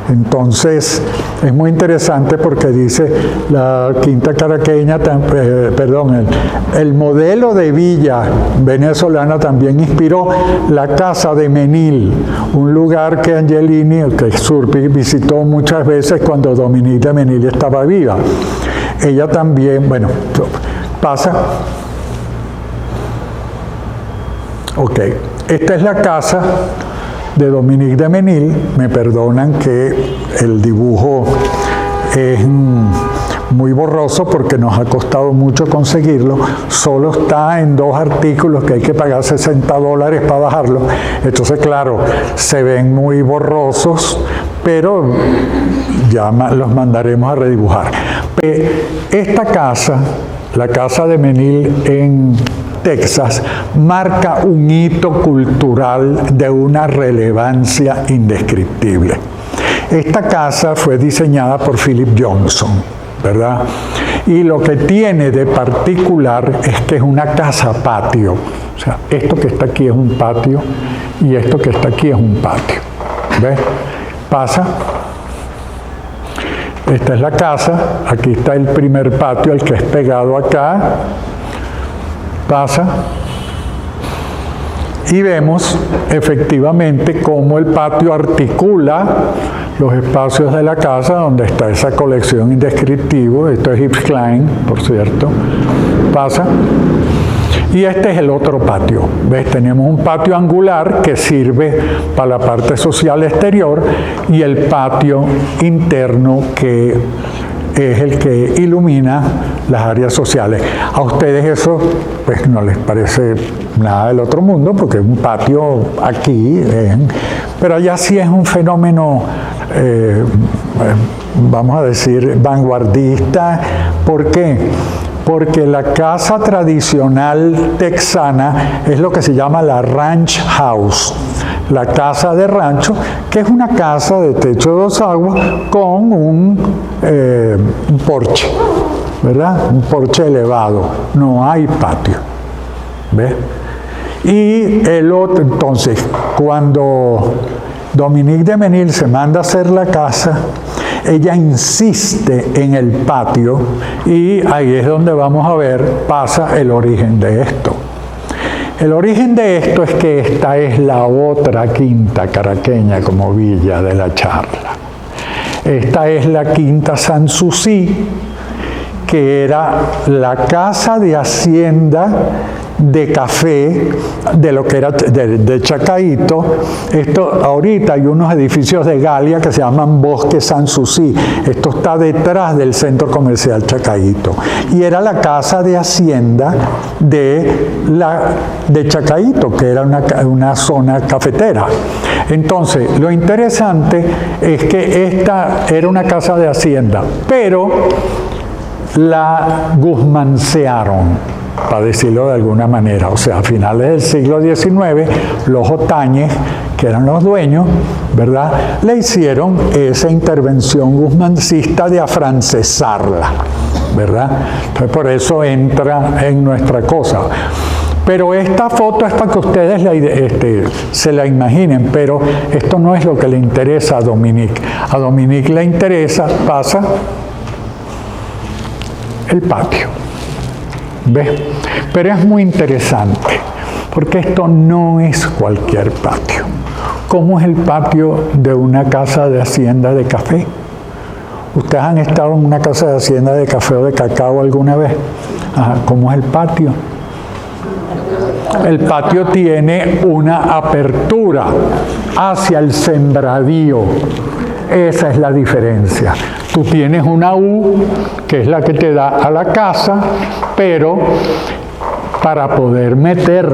S1: Entonces, es muy interesante porque dice la quinta caraqueña, el modelo de villa venezolana también inspiró la casa de Menil, un lugar que Angelini, que Surpi visitó muchas veces cuando Dominique de Menil estaba viva. Ella también, bueno, pasa. Ok, esta es la casa de Dominique de Menil. Me perdonan que el dibujo es muy borroso porque nos ha costado mucho conseguirlo. Solo está en 2 artículos que hay que pagar $60 para bajarlo. Entonces, claro, se ven muy borrosos, pero ya los mandaremos a redibujar. Esta casa, la casa de Menil en Texas, marca un hito cultural de una relevancia indescriptible. Esta casa fue diseñada por Philip Johnson, ¿verdad? Y lo que tiene de particular es que es una casa patio. O sea, esto que está aquí es un patio y esto que está aquí es un patio. ¿Ves? Pasa. Esta es la casa. Aquí está el primer patio, el que es pegado acá. Pasa y vemos efectivamente cómo el patio articula los espacios de la casa, donde está esa colección indescriptible. Esto es Yves Klein, por cierto. Pasa. Y este es el otro patio. ¿Ves? Tenemos un patio angular que sirve para la parte social exterior y el patio interno que es el que ilumina las áreas sociales. A ustedes eso pues no les parece nada del otro mundo porque es un patio aquí, pero allá sí es un fenómeno, vamos a decir, vanguardista. ¿Por qué? Porque la casa tradicional texana es lo que se llama la ranch house, la casa de rancho, que es una casa de techo de 2 aguas con un porche, ¿verdad? Un porche elevado, no hay patio, ¿ves? Y el otro, entonces, cuando Dominique de Menil se manda a hacer la casa, ella insiste en el patio y ahí es donde vamos a ver, pasa el origen de esto. El origen de esto es que esta es la otra quinta caraqueña como villa de la charla. Esta es la quinta Sanssouci, que era la casa de hacienda de café de lo que era de Chacaíto. Esto ahorita hay unos edificios de Galia que se llaman Bosque Sanssouci. Esto está detrás del centro comercial Chacaíto y era la casa de hacienda de Chacaíto, que era una zona cafetera. Entonces, lo interesante es que esta era una casa de hacienda, pero la guzmancearon, para decirlo de alguna manera. O sea, a finales del siglo XIX, los Otañez, que eran los dueños, ¿verdad?, le hicieron esa intervención guzmancista de afrancesarla, ¿verdad? Entonces, por eso entra en nuestra cosa. Pero esta foto es para que ustedes se la imaginen, pero esto no es lo que le interesa a Dominique. A Dominique le interesa, pasa, el patio. ¿Ves? Pero es muy interesante, porque esto no es cualquier patio. ¿Cómo es el patio de una casa de hacienda de café? ¿Ustedes han estado en una casa de hacienda de café o de cacao alguna vez? Ajá, ¿cómo es el patio? El patio tiene una apertura hacia el sembradío. Esa es la diferencia. Tú tienes una U, que es la que te da a la casa, pero para poder meter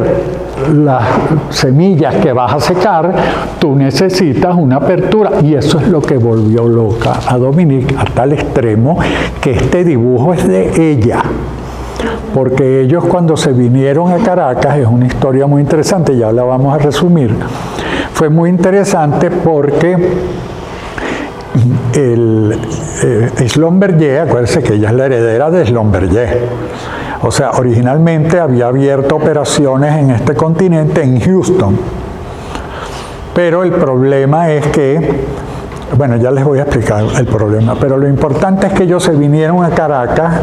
S1: las semillas que vas a secar, tú necesitas una apertura, y eso es lo que volvió loca a Dominique a tal extremo que este dibujo es de ella. Porque ellos, cuando se vinieron a Caracas, es una historia muy interesante, ya la vamos a resumir, fue muy interesante porque Schlumberger, acuérdense que ella es la heredera de Schlumberger. O sea, originalmente había abierto operaciones en este continente, en Houston. Pero el problema es que, bueno, ya les voy a explicar el problema, pero lo importante es que ellos se vinieron a Caracas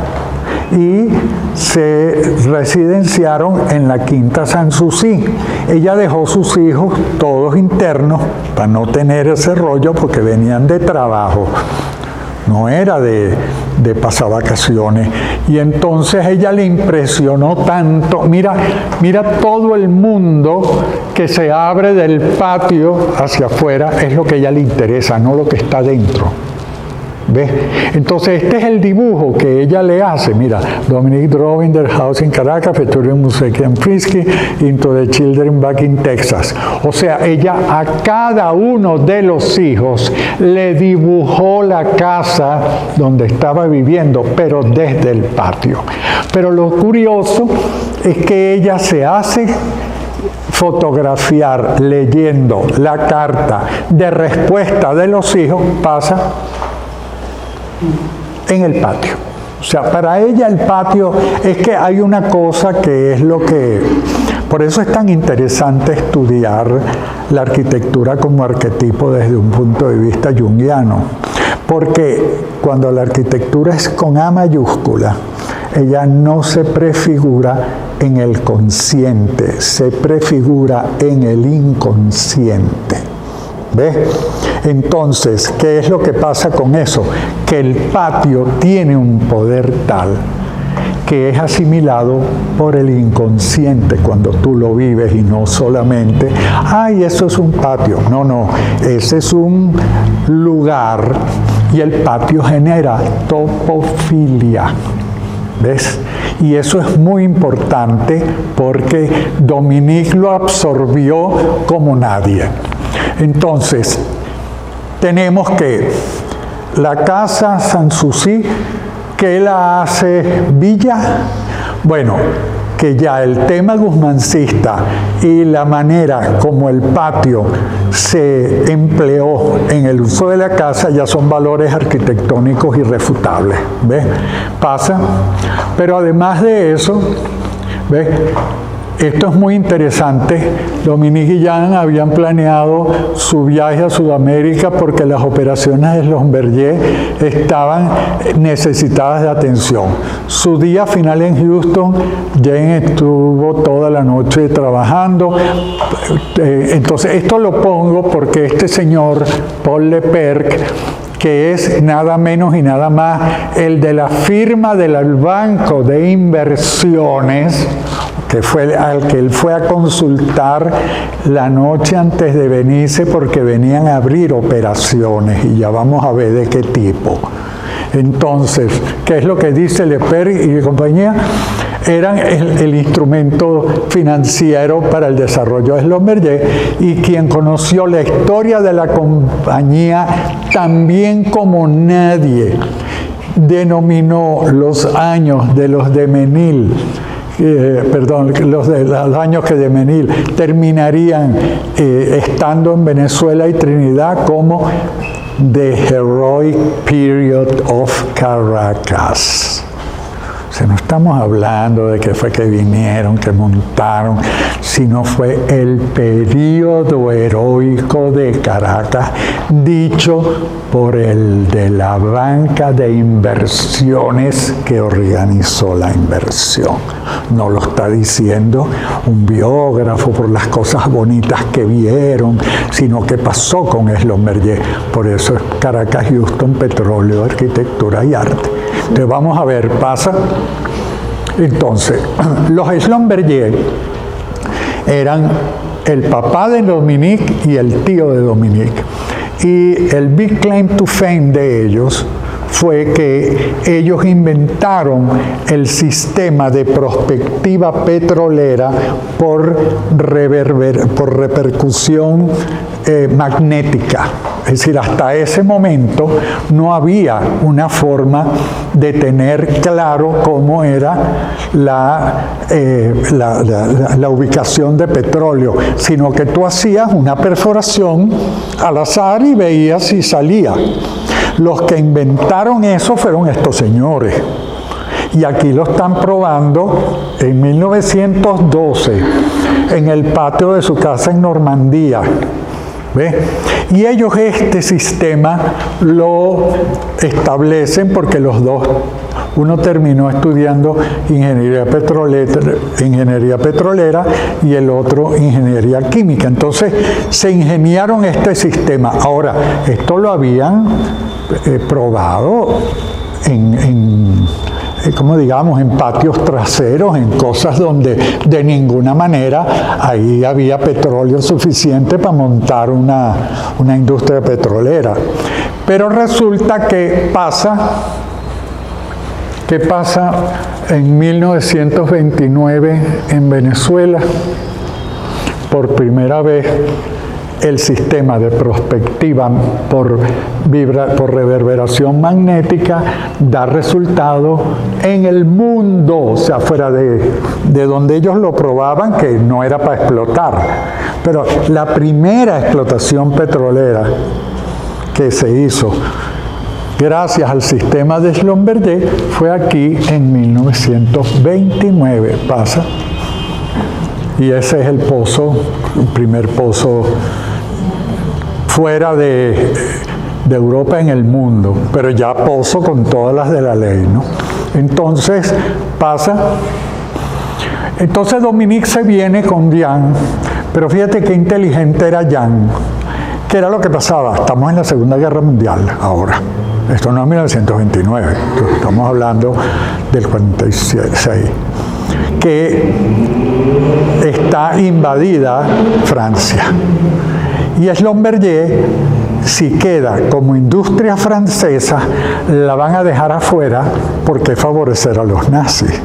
S1: y se residenciaron en la Quinta Sanssouci. Ella dejó sus hijos todos internos para no tener ese rollo, porque venían de trabajo, no era de pasar vacaciones. Y entonces ella le impresionó tanto, mira todo el mundo que se abre del patio hacia afuera, es lo que a ella le interesa, no lo que está dentro. ¿Ves? Entonces este es el dibujo que ella le hace. Mira, Dominique drove in their house in Caracas, Petroleum Museum Frisky, into the children back in Texas. O sea, ella a cada uno de los hijos le dibujó la casa donde estaba viviendo, pero desde el patio. Pero lo curioso es que ella se hace fotografiar leyendo la carta de respuesta de los hijos, pasa en el patio. O sea, para ella el patio es que hay una cosa que es lo que... Por eso es tan interesante estudiar la arquitectura como arquetipo desde un punto de vista junguiano. Porque cuando la arquitectura es con A mayúscula, ella no se prefigura en el consciente, se prefigura en el inconsciente. ¿Ves? Entonces, ¿qué es lo que pasa con eso? Que el patio tiene un poder tal que es asimilado por el inconsciente cuando tú lo vives, y no solamente, ¡ay, eso es un patio! No, no, ese es un lugar, y el patio genera topofilia. ¿Ves? Y eso es muy importante porque Dominique lo absorbió como nadie. Entonces, tenemos que la casa Sanssouci, ¿qué la hace Villa? Bueno, que ya el tema guzmancista y la manera como el patio se empleó en el uso de la casa ya son valores arquitectónicos irrefutables. ¿Ves? Pasa. Pero además de eso, ¿ves? Esto es muy interesante. Dominique y Jean habían planeado su viaje a Sudamérica porque las operaciones de Schlumberger estaban necesitadas de atención. Su día final en Houston, Jean estuvo toda la noche trabajando. Entonces, esto lo pongo porque este señor, Paul Leclerc, que es nada menos y nada más el de la firma del Banco de Inversiones, que fue al que él fue a consultar la noche antes de venirse porque venían a abrir operaciones, y ya vamos a ver de qué tipo. Entonces, ¿qué es lo que dice Leclerc y compañía? Eran el instrumento financiero para el desarrollo de Schlumberger, y quien conoció la historia de la compañía también como nadie, denominó los años de los de Menil, los años que de Menil terminarían estando en Venezuela y Trinidad como The Heroic Period of Caracas. O sea, no estamos hablando de que fue que vinieron, que montaron, sino fue el período heroico de Caracas, dicho por el de la banca de inversiones que organizó la inversión. No lo está diciendo un biógrafo por las cosas bonitas que vieron, sino que pasó con Schlumberger. Por eso es Caracas, Houston, petróleo, arquitectura y arte. Entonces vamos a ver, pasa. Entonces, los Schlumberger eran el papá de Dominique y el tío de Dominique. Y el big claim to fame de ellos fue que ellos inventaron el sistema de prospectiva petrolera por repercusión magnética. Es decir, hasta ese momento no había una forma de tener claro cómo era la ubicación de petróleo, sino que tú hacías una perforación al azar y veías si salía. Los que inventaron eso fueron estos señores. Y aquí lo están probando en 1912, en el patio de su casa en Normandía. ¿Ve? Y ellos este sistema lo establecen porque los dos, uno terminó estudiando ingeniería petrolera y el otro ingeniería química. Entonces se ingeniaron este sistema. Ahora, esto lo habían probado como digamos, en patios traseros, en cosas donde de ninguna manera ahí había petróleo suficiente para montar una industria petrolera. Pero resulta que ¿qué pasa en 1929 en Venezuela? Por primera vez el sistema de prospectiva por reverberación magnética da resultado en el mundo, o sea, fuera de donde ellos lo probaban, que no era para explotar. Pero la primera explotación petrolera que se hizo gracias al sistema de Schlumberger fue aquí en 1929, pasa. Y ese es el pozo, el primer pozo fuera de Europa en el mundo, pero ya pozo con todas las de la ley, ¿no? Entonces pasa. Entonces Dominique se viene con Jan, pero fíjate qué inteligente era Jan. ¿Qué era lo que pasaba? Estamos en la Segunda Guerra Mundial ahora. Esto no es 1929, estamos hablando del 46. Que está invadida Francia. Y Schlumberger, si queda como industria francesa, la van a dejar afuera porque favorecer a los nazis.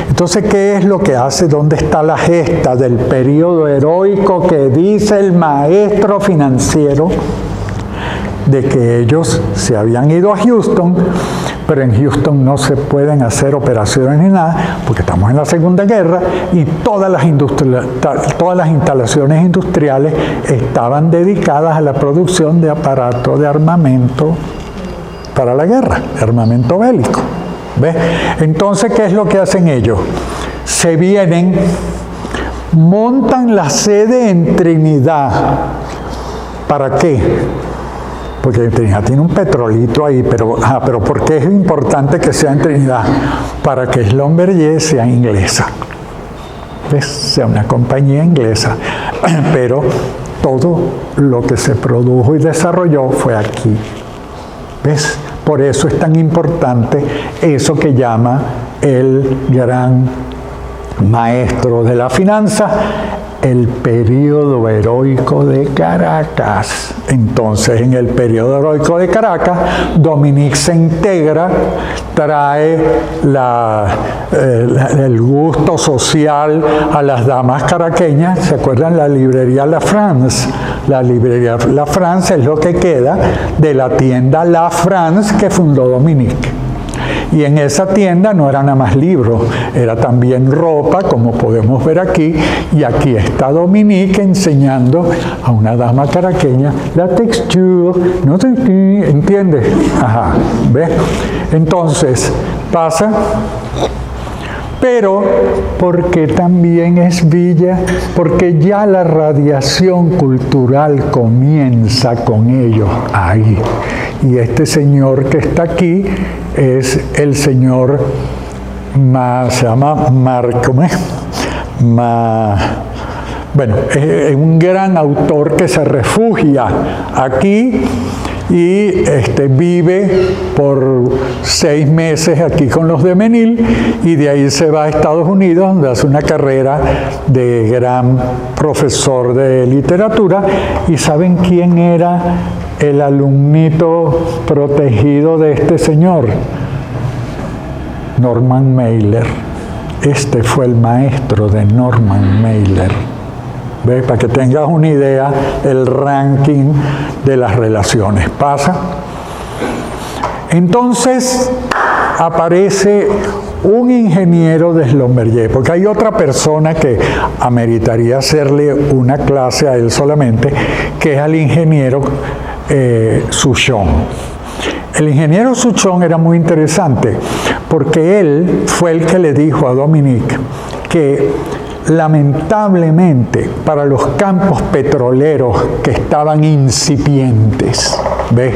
S1: Entonces, ¿qué es lo que hace? ¿Dónde está la gesta del periodo heroico que dice el maestro financiero de que ellos se habían ido a Houston, pero en Houston no se pueden hacer operaciones ni nada, porque estamos en la Segunda Guerra y todas las instalaciones industriales estaban dedicadas a la producción de aparatos de armamento para la guerra, armamento bélico. ¿Ves? Entonces, ¿qué es lo que hacen ellos? Se vienen, montan la sede en Trinidad. ¿Para qué? Porque Trinidad tiene un petrolito ahí, pero ¿por qué es importante que sea en Trinidad? Para que Schlumberger sea inglesa. ¿Ves? Sea una compañía inglesa. Pero todo lo que se produjo y desarrolló fue aquí. ¿Ves? Por eso es tan importante eso que llama el gran maestro de la finanza, el periodo heroico de Caracas. Entonces, en el periodo heroico de Caracas, Dominique se integra, trae el gusto social a las damas caraqueñas. ¿Se acuerdan la librería La France? La librería La France es lo que queda de la tienda La France que fundó Dominique. Y en esa tienda no era nada más libros, era también ropa, como podemos ver aquí, y aquí está Dominique enseñando a una dama caraqueña la texture, no sé qué, ¿entiendes? Ajá, ¿ves? Entonces, pasa, pero porque también es villa, porque ya la radiación cultural comienza con ellos ahí. Y este señor que está aquí es el señor, se llama bueno, es un gran autor que se refugia aquí y vive por 6 meses aquí con los de Menil y de ahí se va a Estados Unidos, donde hace una carrera de gran profesor de literatura. ¿Y saben quién era el alumnito protegido de este señor, Norman Mailer. Este fue el maestro de Norman Mailer. ¿Ves? Para que tengas una idea, el ranking de las relaciones. ¿Pasa? Entonces aparece un ingeniero de Schlumberger, porque hay otra persona que ameritaría hacerle una clase a él solamente, que es al ingeniero Suchon. El ingeniero Suchon era muy interesante, porque él fue el que le dijo a Dominique que lamentablemente para los campos petroleros que estaban incipientes, ¿ves?,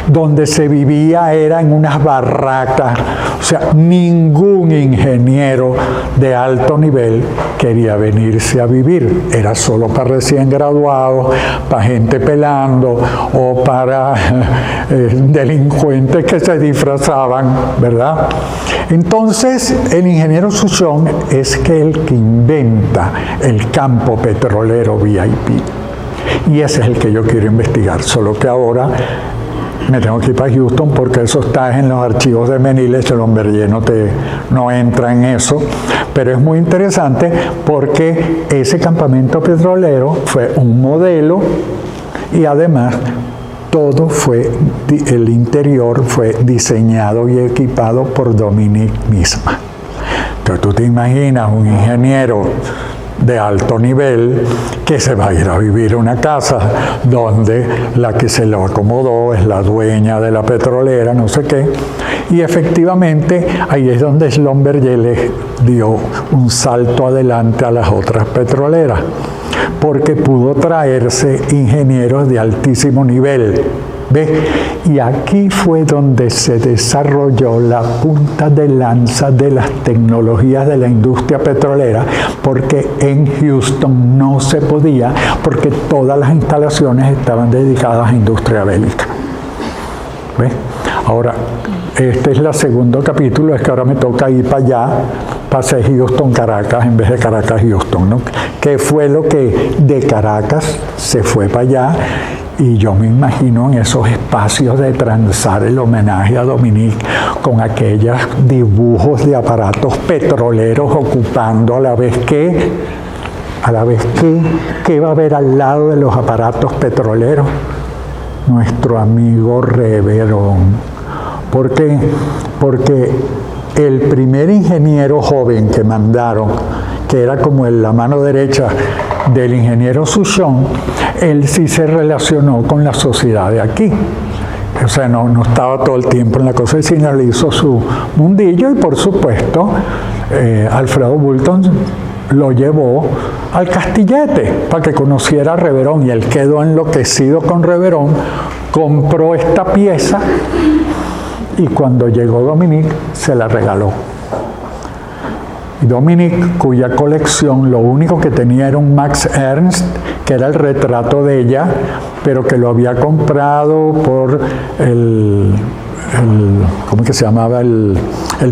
S1: donde se vivía era en unas barracas, o sea, ningún ingeniero de alto nivel quería venirse a vivir, era solo para recién graduados, para gente pelando o para delincuentes que se disfrazaban, ¿verdad? Entonces, el ingeniero Suchon es el que inventa el campo petrolero VIP. Y ese es el que yo quiero investigar, solo que ahora me tengo que ir para Houston porque eso está en los archivos de Menil. Schlumberger no entra en eso, pero es muy interesante porque ese campamento petrolero fue un modelo y además todo el interior fue diseñado y equipado por Dominique misma. Entonces tú te imaginas un ingeniero de alto nivel que se va a ir a vivir a una casa donde la que se lo acomodó es la dueña de la petrolera, no sé qué, y efectivamente ahí es donde Schlumberger le dio un salto adelante a las otras petroleras, porque pudo traerse ingenieros de altísimo nivel. ¿Ves? Y aquí fue donde se desarrolló la punta de lanza de las tecnologías de la industria petrolera, porque en Houston no se podía, porque todas las instalaciones estaban dedicadas a industria bélica. ¿Ves? Ahora, este es el segundo capítulo, es que ahora me toca ir para allá, pasé Houston-Caracas en vez de Caracas-Houston, ¿no? ¿Qué fue lo que de Caracas se fue para allá? Y yo me imagino en esos espacios de transar el homenaje a Dominique con aquellos dibujos de aparatos petroleros ocupando a la vez que ¿qué va a haber al lado de los aparatos petroleros? Nuestro amigo Reverón. ¿Por qué? Porque el primer ingeniero joven que mandaron, que era como la mano derecha del ingeniero Suchon, él sí se relacionó con la sociedad de aquí. O sea, no estaba todo el tiempo en la cosa de cine, le hizo su mundillo y por supuesto Alfredo Bulton lo llevó al Castillete para que conociera a Reverón y él quedó enloquecido con Reverón, compró esta pieza y cuando llegó Dominique se la regaló. Dominique, cuya colección lo único que tenía era un Max Ernst, que era el retrato de ella, pero que lo había comprado por ¿cómo es que se llamaba? El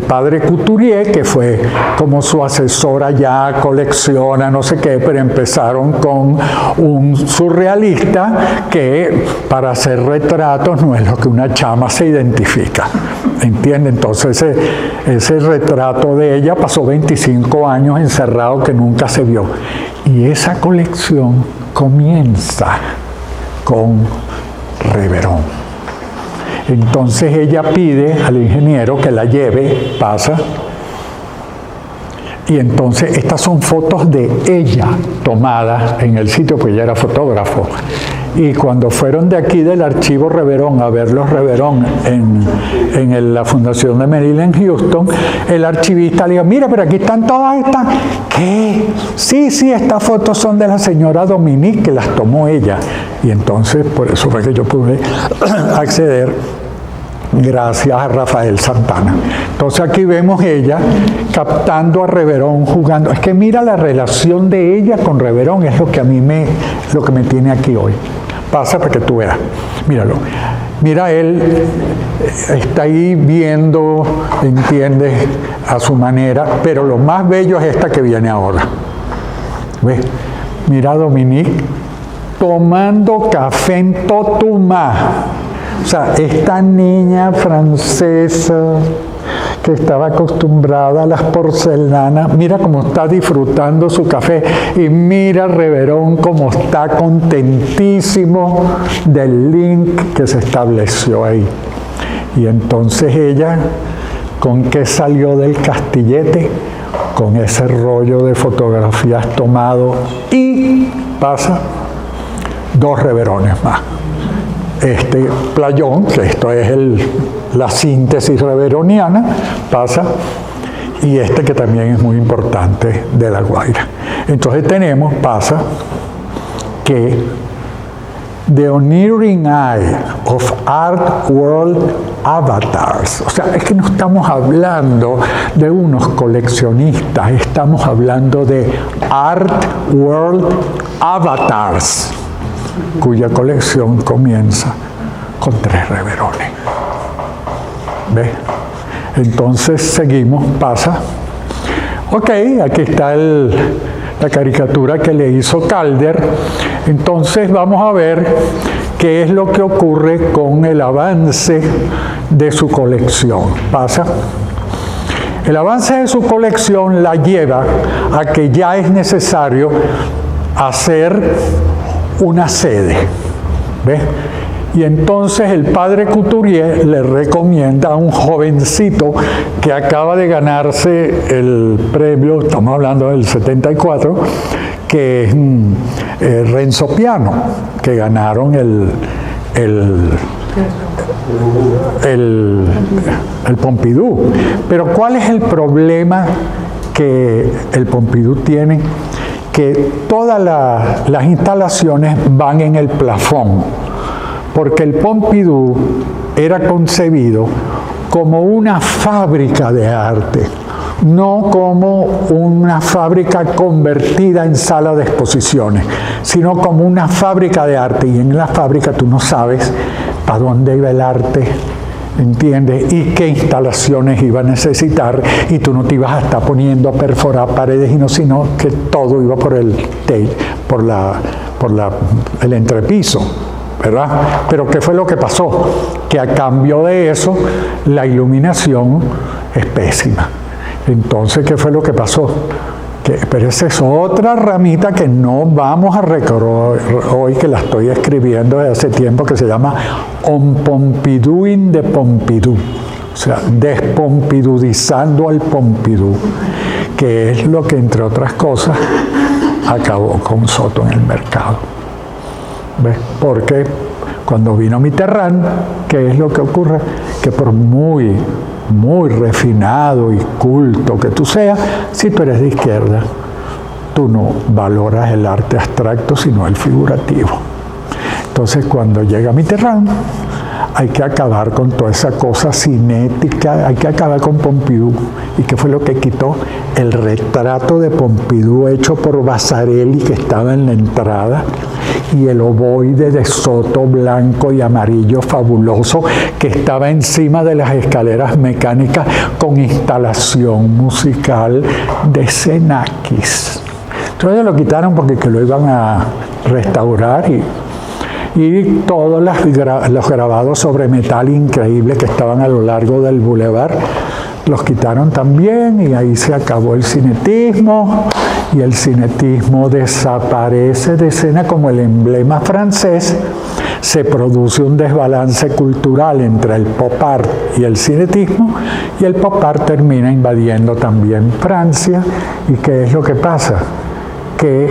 S1: padre Couturier, que fue como su asesor allá, colecciona, no sé qué, pero empezaron con un surrealista que para hacer retratos no es lo que una chama se identifica. ¿Entiende? Entonces ese retrato de ella pasó 25 años encerrado que nunca se vio. Y esa colección comienza con Reverón. Entonces ella pide al ingeniero que la lleve, pasa, y entonces estas son fotos de ella tomadas en el sitio, pues ella era fotógrafo. Y cuando fueron de aquí del archivo Reverón a ver los Reverón en la Fundación de Merrill en Houston, el archivista le dijo, mira, pero aquí están todas estas. ¿Qué? Sí, estas fotos son de la señora Dominique, que las tomó ella. Y entonces, por eso fue que yo pude acceder gracias a Rafael Santana. Entonces aquí vemos ella captando a Reverón jugando. Es que mira la relación de ella con Reverón, es lo que me tiene aquí hoy. Pasa para que tú veas. Míralo. Mira, él está ahí viendo, entiendes, a su manera, pero lo más bello es esta que viene ahora. ¿Ves? Mira a Dominique tomando café en Totumá. O sea, esta niña francesa que estaba acostumbrada a las porcelanas, mira cómo está disfrutando su café y mira Reverón cómo está contentísimo del link que se estableció ahí. Y entonces ella, ¿con qué salió del Castillete? Con ese rollo de fotografías tomado y pasa 2 reverones más. Este playón, que esto es la síntesis reveroniana, pasa, y este que también es muy importante de La Guaira. Entonces pasa que The Oniring Eye of Art World Avatars, o sea, es que no estamos hablando de unos coleccionistas, estamos hablando de Art World Avatars, cuya colección comienza con 3 reverones. ¿Ves? Entonces seguimos, pasa. Ok, aquí está la caricatura que le hizo Calder. Entonces vamos a ver qué es lo que ocurre con el avance de su colección. Pasa. El avance de su colección la lleva a que ya es necesario hacer una sede. ¿Ves? Y entonces el padre Couturier le recomienda a un jovencito que acaba de ganarse el premio, estamos hablando del 74, que es Renzo Piano, que ganaron el Pompidou. Pero ¿cuál es el problema que el Pompidou tiene? Que todas las instalaciones van en el plafón, porque el Pompidou era concebido como una fábrica de arte, no como una fábrica convertida en sala de exposiciones, sino como una fábrica de arte. Y en la fábrica tú no sabes para dónde iba el arte, ¿entiendes? Y qué instalaciones iba a necesitar, y tú no te ibas a estar poniendo a perforar paredes, sino que todo iba por el entrepiso, ¿verdad? Pero ¿qué fue lo que pasó? Que a cambio de eso, la iluminación es pésima. Entonces, ¿qué fue lo que pasó? Pero esa es otra ramita que no vamos a recorrer hoy, que la estoy escribiendo desde hace tiempo, que se llama On Pompidouing de Pompidou, o sea, despompidudizando al Pompidou, que es lo que, entre otras cosas, acabó con Soto en el mercado. ¿Ves? Porque cuando vino Mitterrand, ¿qué es lo que ocurre? Que por muy refinado y culto que tú seas, si tú eres de izquierda, tú no valoras el arte abstracto, sino el figurativo. Entonces, cuando llega Mitterrand, hay que acabar con toda esa cosa cinética, hay que acabar con Pompidou. ¿Y qué fue lo que quitó? El retrato de Pompidou hecho por Vasarely, que estaba en la entrada, y el ovoide de Soto blanco y amarillo fabuloso que estaba encima de las escaleras mecánicas con instalación musical de Xenakis. Entonces lo quitaron porque que lo iban a restaurar, y todos los grabados sobre metal increíbles que estaban a lo largo del bulevar los quitaron también, y ahí se acabó el cinetismo, y el cinetismo desaparece de escena como el emblema francés. Se produce un desbalance cultural entre el pop art y el cinetismo, y el pop art termina invadiendo también Francia. ¿Y qué es lo que pasa? Que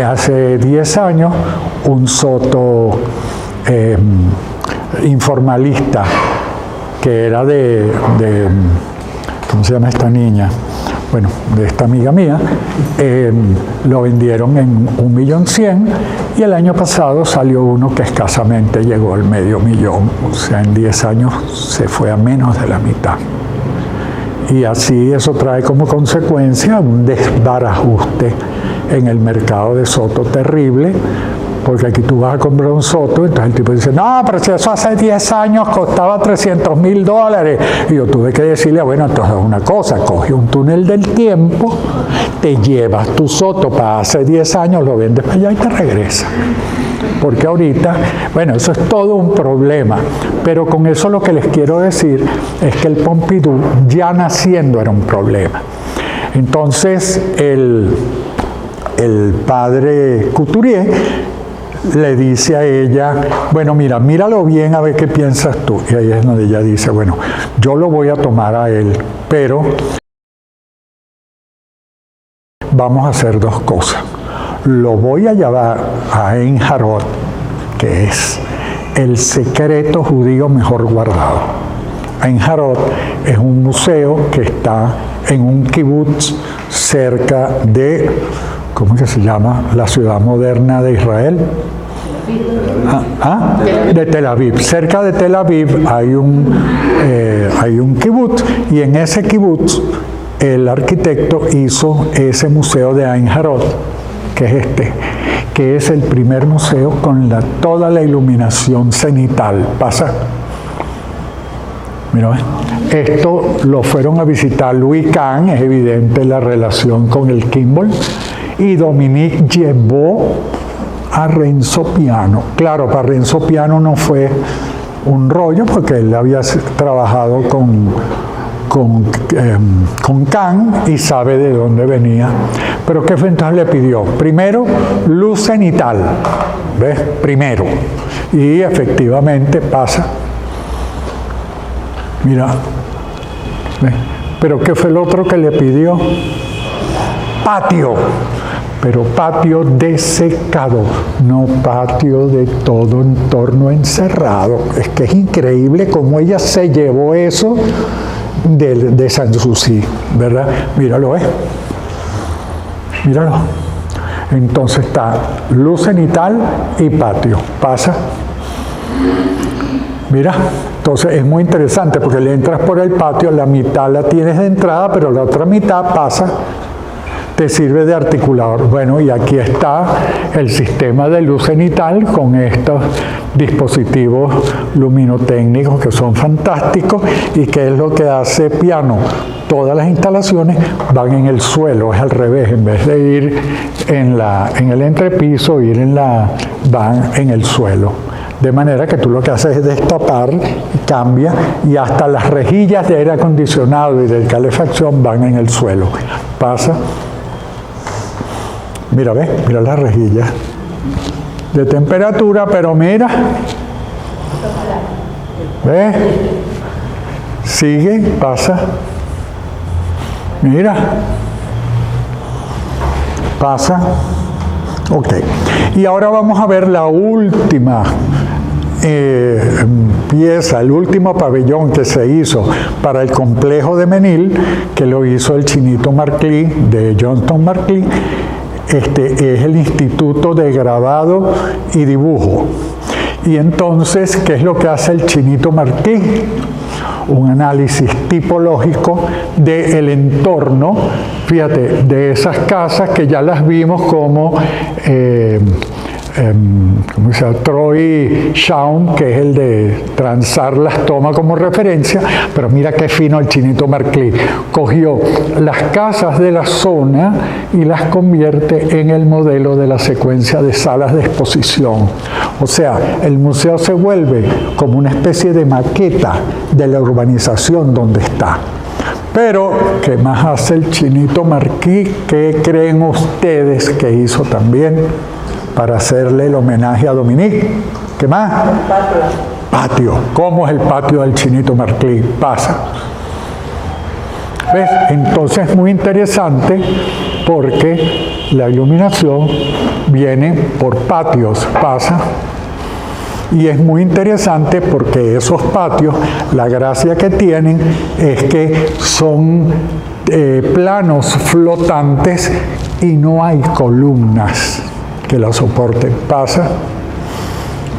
S1: hace 10 años un Soto informalista, que era de ¿cómo se llama esta niña? Bueno, de esta amiga mía, lo vendieron en 1.100.000, y el año pasado salió uno que escasamente llegó al $500.000, o sea, en 10 años se fue a menos de la mitad. Y así eso trae como consecuencia un desbarajuste en el mercado de Soto terrible, porque aquí tú vas a comprar un soto, entonces el tipo dice, no, pero si eso hace 10 años costaba $300,000. Y yo tuve que decirle, bueno, entonces una cosa, coge un túnel del tiempo, te llevas tu soto para hace 10 años, lo vendes para allá y te regresas. Porque ahorita, bueno, eso es todo un problema, pero con eso lo que les quiero decir es que el Pompidou ya naciendo era un problema. Entonces el padre Couturier le dice a ella, bueno, míralo bien a ver qué piensas tú. Y ahí es donde ella dice, bueno, yo lo voy a tomar a él, pero vamos a hacer dos cosas. Lo voy a llevar a Ein Harod, que es el secreto judío mejor guardado. Ein Harod es un museo que está en un kibutz cerca de, ¿cómo que se llama? La ciudad moderna de Israel. De Tel Aviv. Cerca de Tel Aviv hay un kibutz, y en ese kibutz el arquitecto hizo ese museo de Ein Harod, que es que es el primer museo con toda la iluminación cenital. Pasa. Mira, esto lo fueron a visitar Louis Kahn, es evidente la relación con el Kimball, y Dominique llevó a Renzo Piano. Claro, para Renzo Piano no fue un rollo, porque él había trabajado con Kahn y sabe de dónde venía. Pero ¿qué entonces le pidió? Primero, luz cenital, ¿ves? Primero. Y efectivamente pasa. Mira, ¿ves? Pero ¿qué fue el otro que le pidió? Patio. Pero patio desecado, no patio de todo entorno encerrado. Es que es increíble cómo ella se llevó eso de Sanssouci, ¿verdad? Míralo, míralo. Entonces está luz cenital y patio. Pasa. Mira, entonces es muy interesante porque le entras por el patio, la mitad la tienes de entrada, pero la otra mitad pasa, te sirve de articulador. Bueno, y aquí está el sistema de luz cenital con estos dispositivos luminotécnicos que son fantásticos. ¿Y qué es lo que hace Piano? Todas las instalaciones van en el suelo, es al revés, en vez de ir en el entrepiso, van en el suelo. De manera que tú lo que haces es destapar, cambia, y hasta las rejillas de aire acondicionado y de calefacción van en el suelo. Pasa. Mira, ¿ves? Mira las rejillas de temperatura, pero mira. ¿Ves? Sigue, pasa. Mira. Pasa. Ok. Y ahora vamos a ver la última pieza, el último pabellón que se hizo para el complejo de Menil, que lo hizo el Chinito Marclay, de Johnston Marclay. Es el Instituto de Grabado y Dibujo. Y entonces, ¿qué es lo que hace el Chinito Marclay? Un análisis tipológico del entorno, fíjate, de esas casas que ya las vimos como ¿cómo se llama? Troy Shawn, que es el de transar las toma como referencia, pero mira qué fino el Chinito Marclay. Cogió las casas de la zona y las convierte en el modelo de la secuencia de salas de exposición. O sea, el museo se vuelve como una especie de maqueta de la urbanización donde está. Pero, ¿qué más hace el Chinito Marclay? ¿Qué creen ustedes que hizo también para hacerle el homenaje a Dominique? ¿Qué más? Patio. ¿Cómo es el patio del Chinito Marclay? Pasa. ¿Ves? Entonces es muy interesante porque la iluminación viene por patios. Pasa. Y es muy interesante porque esos patios, la gracia que tienen es que son planos flotantes y no hay columnas que la soporten. Pasa.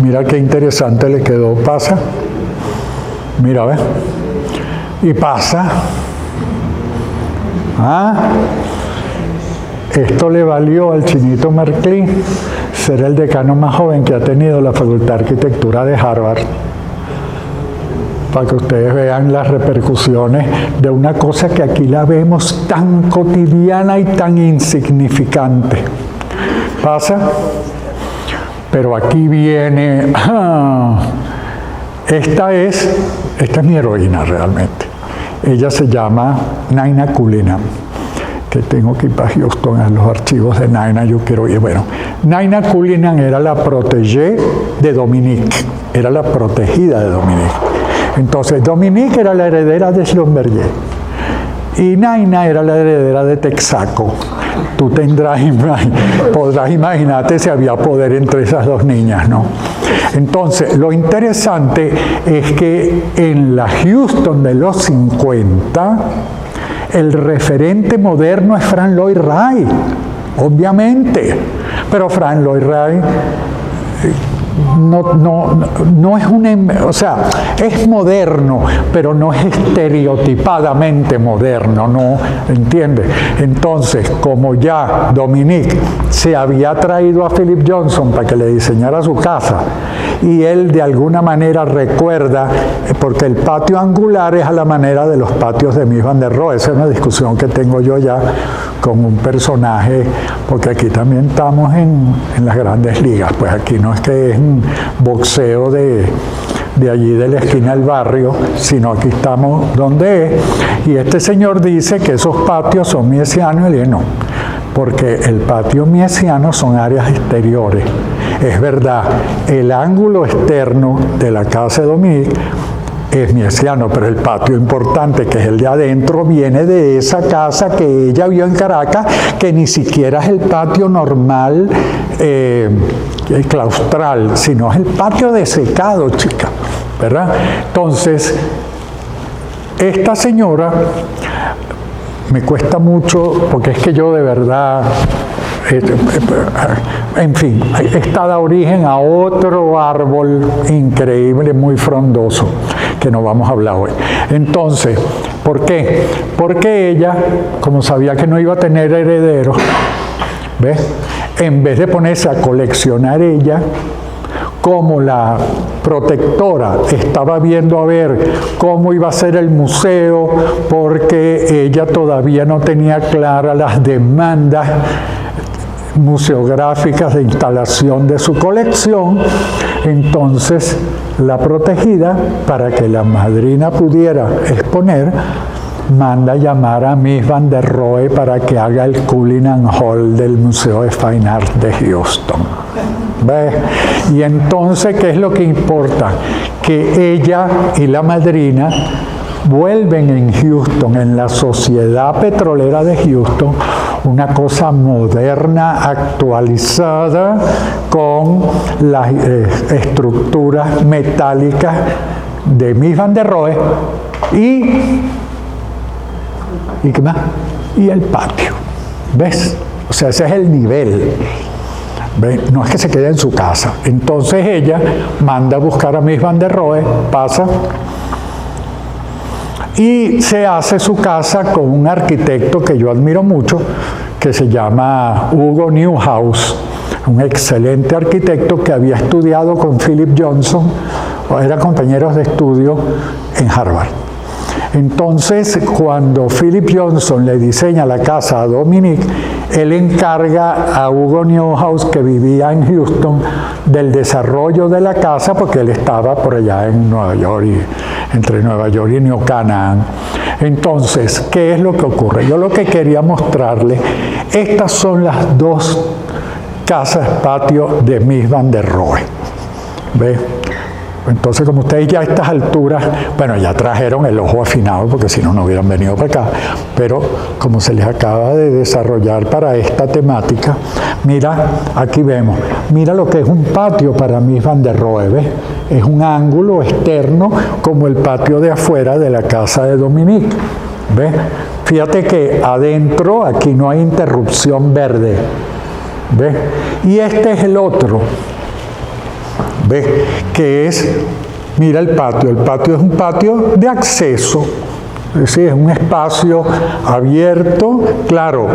S1: Mira qué interesante le quedó. Pasa. Mira, ¿ves? Y pasa. Esto le valió al Chinito Marclay ser el decano más joven que ha tenido la Facultad de Arquitectura de Harvard, para que ustedes vean las repercusiones de una cosa que aquí la vemos tan cotidiana y tan insignificante. ¿Pasa? Pero aquí viene... Esta es mi heroína realmente. Ella se llama Naina Cullinan, que tengo que ir para Houston a los archivos de Naina, yo quiero ir. Bueno, Naina Cullinan era la protégée de Dominique, era la protegida de Dominique. Entonces, Dominique era la heredera de Schlumberger y Naina era la heredera de Texaco. Tú podrás imaginarte si había poder entre esas dos niñas, ¿no? Entonces, lo interesante es que en la Houston de los 50, el referente moderno es Frank Lloyd Wright, obviamente, pero Frank Lloyd Wright no es o sea, es moderno, pero no es estereotipadamente moderno, ¿no? ¿Entiendes? Entonces, como ya Dominique se había traído a Philip Johnson para que le diseñara su casa, y él de alguna manera recuerda, porque el patio angular es a la manera de los patios de Mies van der Rohe. Esa es una discusión que tengo yo ya con un personaje, porque aquí también estamos en las grandes ligas, pues aquí no es que es un boxeo de allí de la esquina del barrio, sino aquí estamos donde es, y este señor dice que esos patios son miesianos, y le dice no, porque el patio miesiano son áreas exteriores. Es verdad, el ángulo externo de la casa de Dominique es miesiano, pero el patio importante, que es el de adentro, viene de esa casa que ella vio en Caracas, que ni siquiera es el patio normal claustral, sino es el patio de secado, chica, ¿verdad? Entonces, esta señora me cuesta mucho, porque es que yo de verdad... en fin, esta da origen a otro árbol increíble, muy frondoso, que no vamos a hablar hoy. Entonces, ¿por qué? Porque ella, como sabía que no iba a tener herederos, ¿ves? En vez de ponerse a coleccionar ella, como la protectora estaba viendo a ver cómo iba a ser el museo, porque ella todavía no tenía claras las demandas museográficas de instalación de su colección, entonces la protegida, para que la madrina pudiera exponer, manda llamar a Mies van der Rohe para que haga el Cullinan Hall del Museo de Fine Arts de Houston. ¿Ves? Y entonces, ¿qué es lo que importa? Que ella y la madrina vuelven en Houston, en la Sociedad Petrolera de Houston, una cosa moderna, actualizada, con las estructuras metálicas de Mies van der Rohe ¿y qué más? Y el patio. ¿Ves? O sea, ese es el nivel. ¿Ves? No es que se quede en su casa. Entonces ella manda a buscar a Mies van der Rohe, pasa, y se hace su casa con un arquitecto que yo admiro mucho, que se llama Hugo Newhouse, un excelente arquitecto que había estudiado con Philip Johnson, eran compañeros de estudio en Harvard. Entonces, cuando Philip Johnson le diseña la casa a Dominique, él encarga a Hugo Newhouse, que vivía en Houston, del desarrollo de la casa, porque él estaba por allá en Nueva York, entre Nueva York y New Canaan. Entonces, ¿qué es lo que ocurre? Yo lo que quería mostrarles, estas son las dos casas patio de Mies van der Rohe. ¿Ves? Entonces, como ustedes ya a estas alturas, bueno, ya trajeron el ojo afinado, porque si no, no hubieran venido para acá, pero como se les acaba de desarrollar para esta temática, mira, aquí vemos, mira lo que es un patio para Mies van der Rohe, ¿ves? Es un ángulo externo como el patio de afuera de la casa de Dominique, ¿ves? Fíjate que adentro aquí no hay interrupción verde, ¿ves? Y este es el otro, ¿ves? Que es, mira el patio es un patio de acceso, es decir, es un espacio abierto, claro,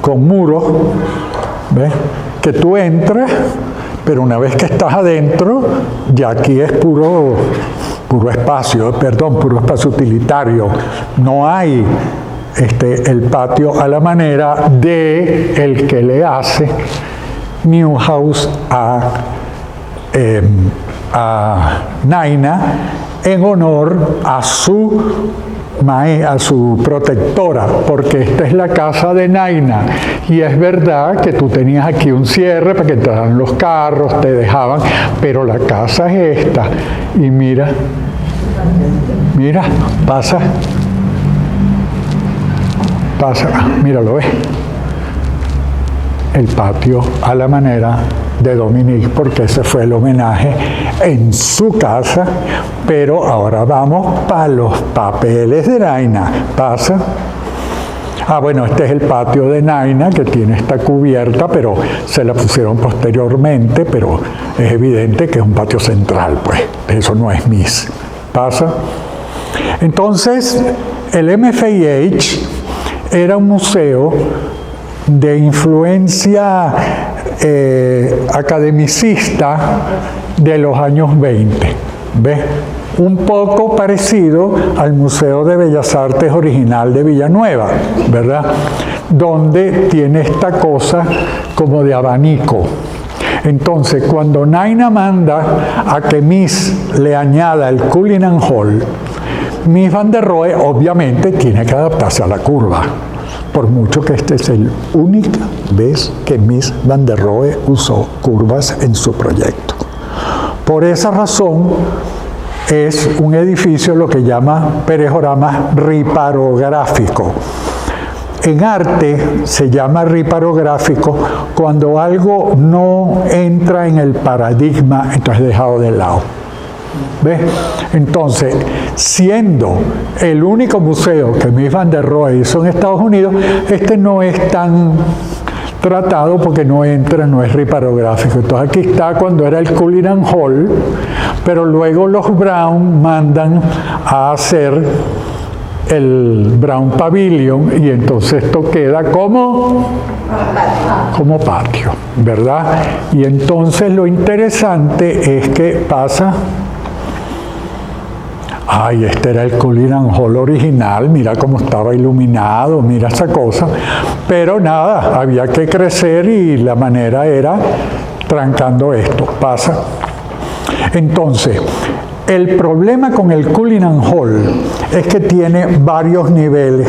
S1: con muros, ¿ves? que tú entras, pero una vez que estás adentro, ya aquí es puro espacio utilitario. No hay el patio a la manera de el que le hace Neuhaus a Naina en honor a su protectora, porque esta es la casa de Naina, y es verdad que tú tenías aquí un cierre para que entraran los carros, te dejaban, pero la casa es esta, y mira, pasa, mira, ¿lo ves? El patio a la manera de Dominique, porque ese fue el homenaje en su casa, pero ahora vamos para los papeles de Naina. Pasa. Bueno, este es el patio de Naina, que tiene esta cubierta, pero se la pusieron posteriormente, pero es evidente que es un patio central, pues, eso no es Miss. Pasa. Entonces, el MFIH era un museo de influencia academicista de los años 20, ¿ves? Un poco parecido al Museo de Bellas Artes original de Villanueva, ¿verdad? Donde tiene esta cosa como de abanico. Entonces, cuando Naina manda a que Miss le añada el Cullinan Hall, Miss Van der Rohe obviamente tiene que adaptarse a la curva. Por mucho que esta es la única vez que Miss Van der Rohe usó curvas en su proyecto. Por esa razón, es un edificio lo que llama perejorama riparográfico. En arte se llama riparográfico cuando algo no entra en el paradigma, entonces dejado de lado. ¿Ves? Entonces, siendo el único museo que Miss Van der Rohe hizo en Estados Unidos, este no es tan tratado porque no entra, no es riparográfico. Entonces aquí está cuando era el Cullinan Hall, pero luego los Brown mandan a hacer el Brown Pavilion y entonces esto queda como patio, ¿verdad? Y entonces lo interesante es que pasa... este era el Cullinan Hall original, mira cómo estaba iluminado, mira esa cosa. Pero nada, había que crecer y la manera era trancando esto. Pasa. Entonces, el problema con el Cullinan Hall es que tiene varios niveles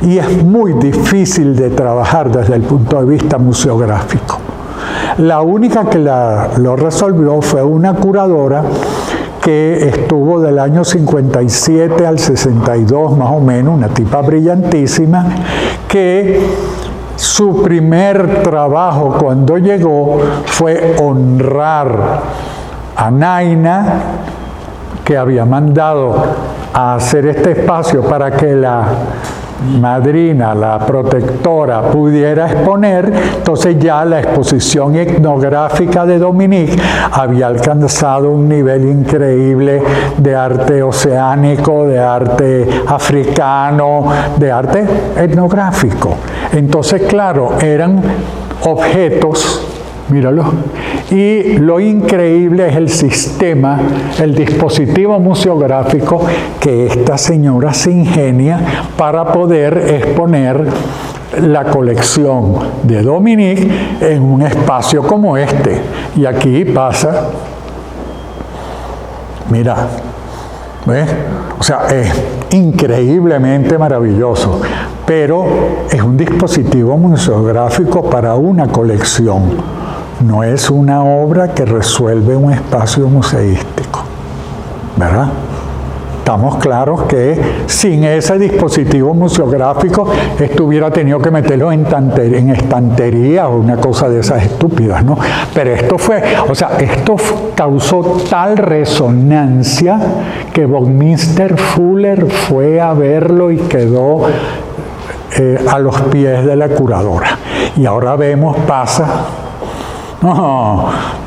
S1: y es muy difícil de trabajar desde el punto de vista museográfico. La única que lo resolvió fue una curadora que estuvo del año 57 al 62 más o menos, una tipa brillantísima, que su primer trabajo cuando llegó fue honrar a Naina, que había mandado a hacer este espacio para que la madrina, la protectora, pudiera exponer. Entonces ya la exposición etnográfica de Dominique había alcanzado un nivel increíble de arte oceánico, de arte africano, de arte etnográfico. Entonces, claro, eran objetos, míralo, y lo increíble es el sistema, el dispositivo museográfico que esta señora se ingenia para poder exponer la colección de Dominique en un espacio como este. Y aquí pasa, mira, ¿ves? O sea, es increíblemente maravilloso, pero es un dispositivo museográfico para una colección. No es una obra que resuelve un espacio museístico, ¿verdad? Estamos claros que sin ese dispositivo museográfico esto hubiera tenido que meterlo en estantería o una cosa de esas estúpidas, ¿no? Pero esto esto causó tal resonancia que Buckminster Fuller fue a verlo y quedó a los pies de la curadora. Y ahora vemos, pasa...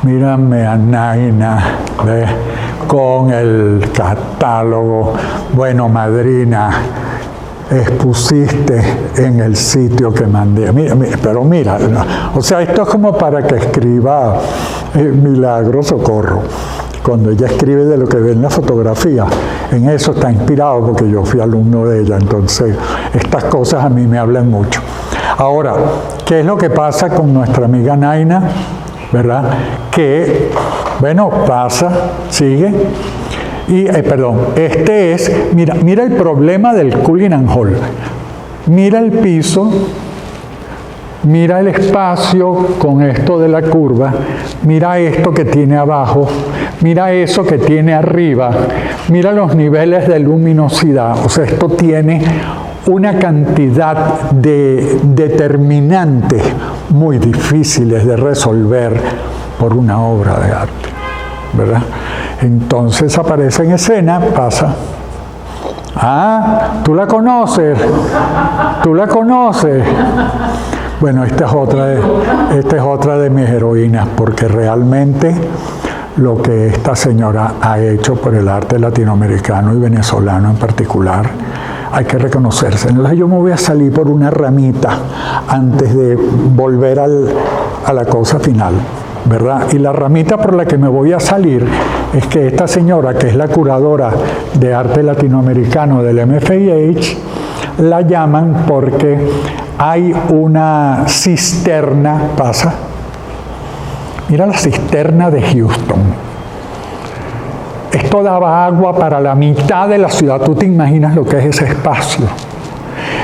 S1: mírame a Naina, ¿ves? Con el catálogo. Bueno, madrina, expusiste en el sitio que mandé. Pero mira, o sea, esto es como para que escriba Milagro Socorro. Cuando ella escribe de lo que ve en la fotografía, en eso está inspirado porque yo fui alumno de ella. Entonces, estas cosas a mí me hablan mucho. Ahora, ¿qué es lo que pasa con nuestra amiga Naina? ¿Verdad? Que, bueno, pasa, sigue. Y, perdón, este es, mira el problema del Cullinan Hall. Mira el piso, mira el espacio con esto de la curva, mira esto que tiene abajo, mira eso que tiene arriba, mira los niveles de luminosidad. O sea, esto tiene una cantidad de determinantes muy difíciles de resolver por una obra de arte, ¿verdad? Entonces aparece en escena, pasa. Ah, tú la conoces. Bueno, esta es otra de mis heroínas, porque realmente lo que esta señora ha hecho por el arte latinoamericano y venezolano en particular, hay que reconocerse. Entonces yo me voy a salir por una ramita antes de volver a la cosa final, ¿verdad? Y la ramita por la que me voy a salir es que esta señora, que es la curadora de arte latinoamericano del MFIH, la llaman porque hay una cisterna, pasa, mira la cisterna de Houston. Esto daba agua para la mitad de la ciudad. Tú te imaginas lo que es ese espacio.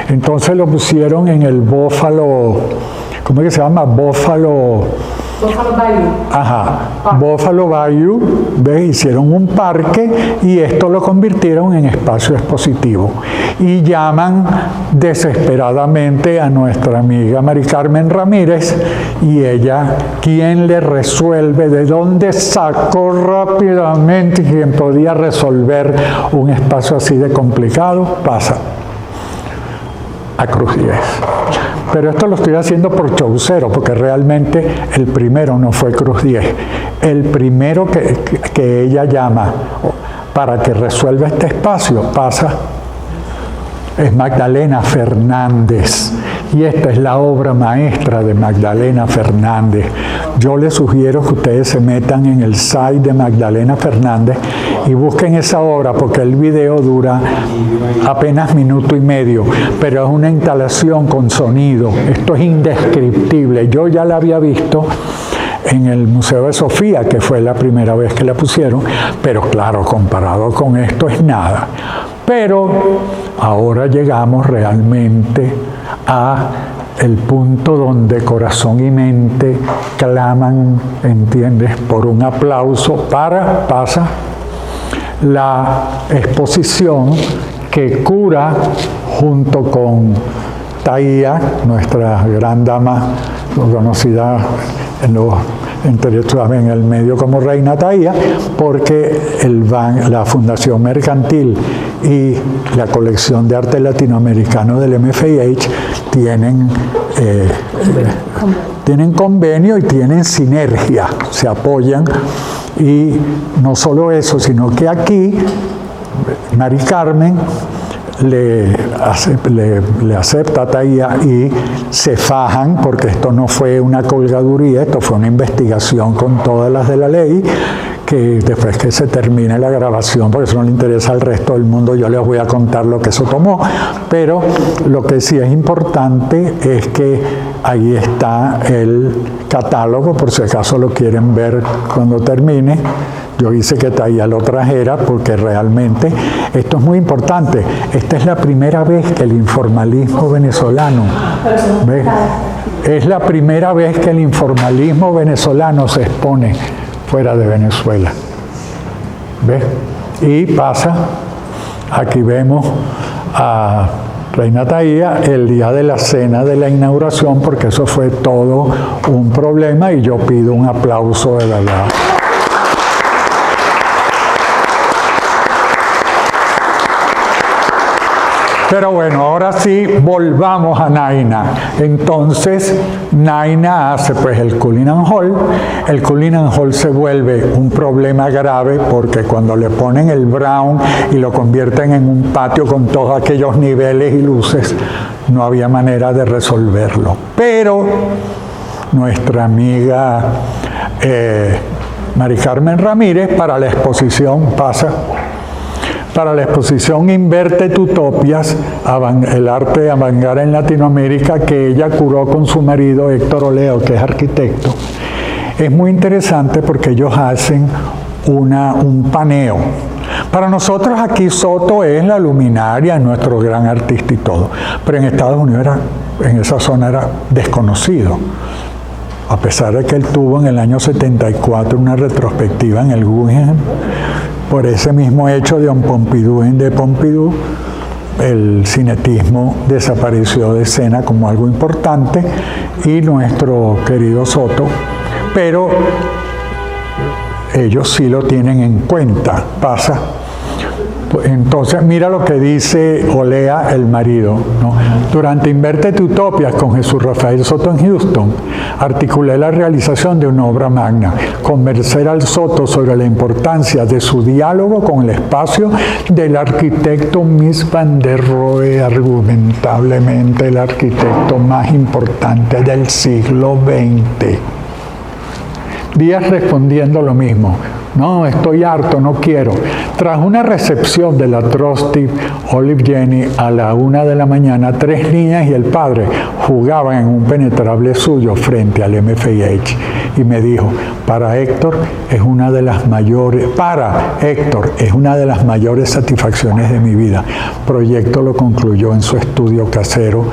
S1: Entonces lo pusieron en el Buffalo, ¿cómo es que se llama? Buffalo Bayou. Ajá, Buffalo Bayou, ¿ves? Hicieron un parque y esto lo convirtieron en espacio expositivo. Y llaman desesperadamente a nuestra amiga Mari Carmen Ramírez, y ella, ¿quién le resuelve? ¿De dónde sacó rápidamente quien podía resolver un espacio así de complicado? Pasa a Cruz Diez. Pero esto lo estoy haciendo por chaucero, porque realmente el primero no fue Cruz Diez. El primero que ella llama para que resuelva este espacio, pasa, es Magdalena Fernández. Y esta es la obra maestra de Magdalena Fernández. Yo les sugiero que ustedes se metan en el site de Magdalena Fernández y busquen esa obra, porque el video dura apenas minuto y medio, pero es una instalación con sonido. Esto es indescriptible. Yo ya la había visto en el Museo de Sofía, que fue la primera vez que la pusieron, pero claro, comparado con esto es nada. Pero ahora llegamos realmente a el punto donde corazón y mente claman, ¿entiendes?, por un aplauso pasa la exposición que cura junto con Taía, nuestra gran dama conocida en el medio como Reina Taía, porque la Fundación Mercantil y la colección de arte latinoamericano del MFIH tienen convenio y tienen sinergia, se apoyan. Y no solo eso, sino que aquí Mari Carmen le acepta a Taía y se fajan, porque esto no fue una colgaduría, esto fue una investigación con todas las de la ley, que después que se termine la grabación, porque eso no le interesa al resto del mundo, yo les voy a contar lo que eso tomó. Pero lo que sí es importante es que ahí está el catálogo, por si acaso lo quieren ver cuando termine. Yo hice que Taía lo trajera porque realmente esto es muy importante. Esta es la primera vez que el informalismo venezolano, ¿ves? Es la primera vez que el informalismo venezolano se expone fuera de Venezuela. ¿Ves? Y pasa, aquí vemos a Reina Taía el día de la cena de la inauguración, porque eso fue todo un problema y yo pido un aplauso de verdad. Pero bueno, ahora sí, volvamos a Naina. Entonces, Naina hace pues el Cullinan Hall. El Cullinan Hall se vuelve un problema grave porque cuando le ponen el Brown y lo convierten en un patio con todos aquellos niveles y luces, no había manera de resolverlo. Pero nuestra amiga Mari Carmen Ramírez, para la exposición Inverted Utopias, el arte de avant-garde en Latinoamérica, que ella curó con su marido Héctor Oleo, que es arquitecto, es muy interesante porque ellos hacen un paneo. Para nosotros aquí Soto es la luminaria, nuestro gran artista y todo, pero en Estados Unidos en esa zona era desconocido. A pesar de que él tuvo en el año 74 una retrospectiva en el Guggenheim, por ese mismo hecho de Pompidou, el cinetismo desapareció de escena como algo importante y nuestro querido Soto, pero ellos sí lo tienen en cuenta, pasa. Entonces, mira lo que dice Olea, el marido, ¿no? Durante Inverted Utopias con Jesús Rafael Soto en Houston, articulé la realización de una obra magna. Convencer al Soto sobre la importancia de su diálogo con el espacio del arquitecto Mies van der Rohe, argumentablemente el arquitecto más importante del siglo XX. Díaz respondiendo lo mismo. No, estoy harto, no quiero. Tras una recepción de la Trusty Olive Jenny a la 1 de la mañana, 3 niñas y el padre jugaban en un penetrable suyo frente al MFIH y me dijo, Héctor es una de las mayores satisfacciones de mi vida. Proyecto lo concluyó en su estudio casero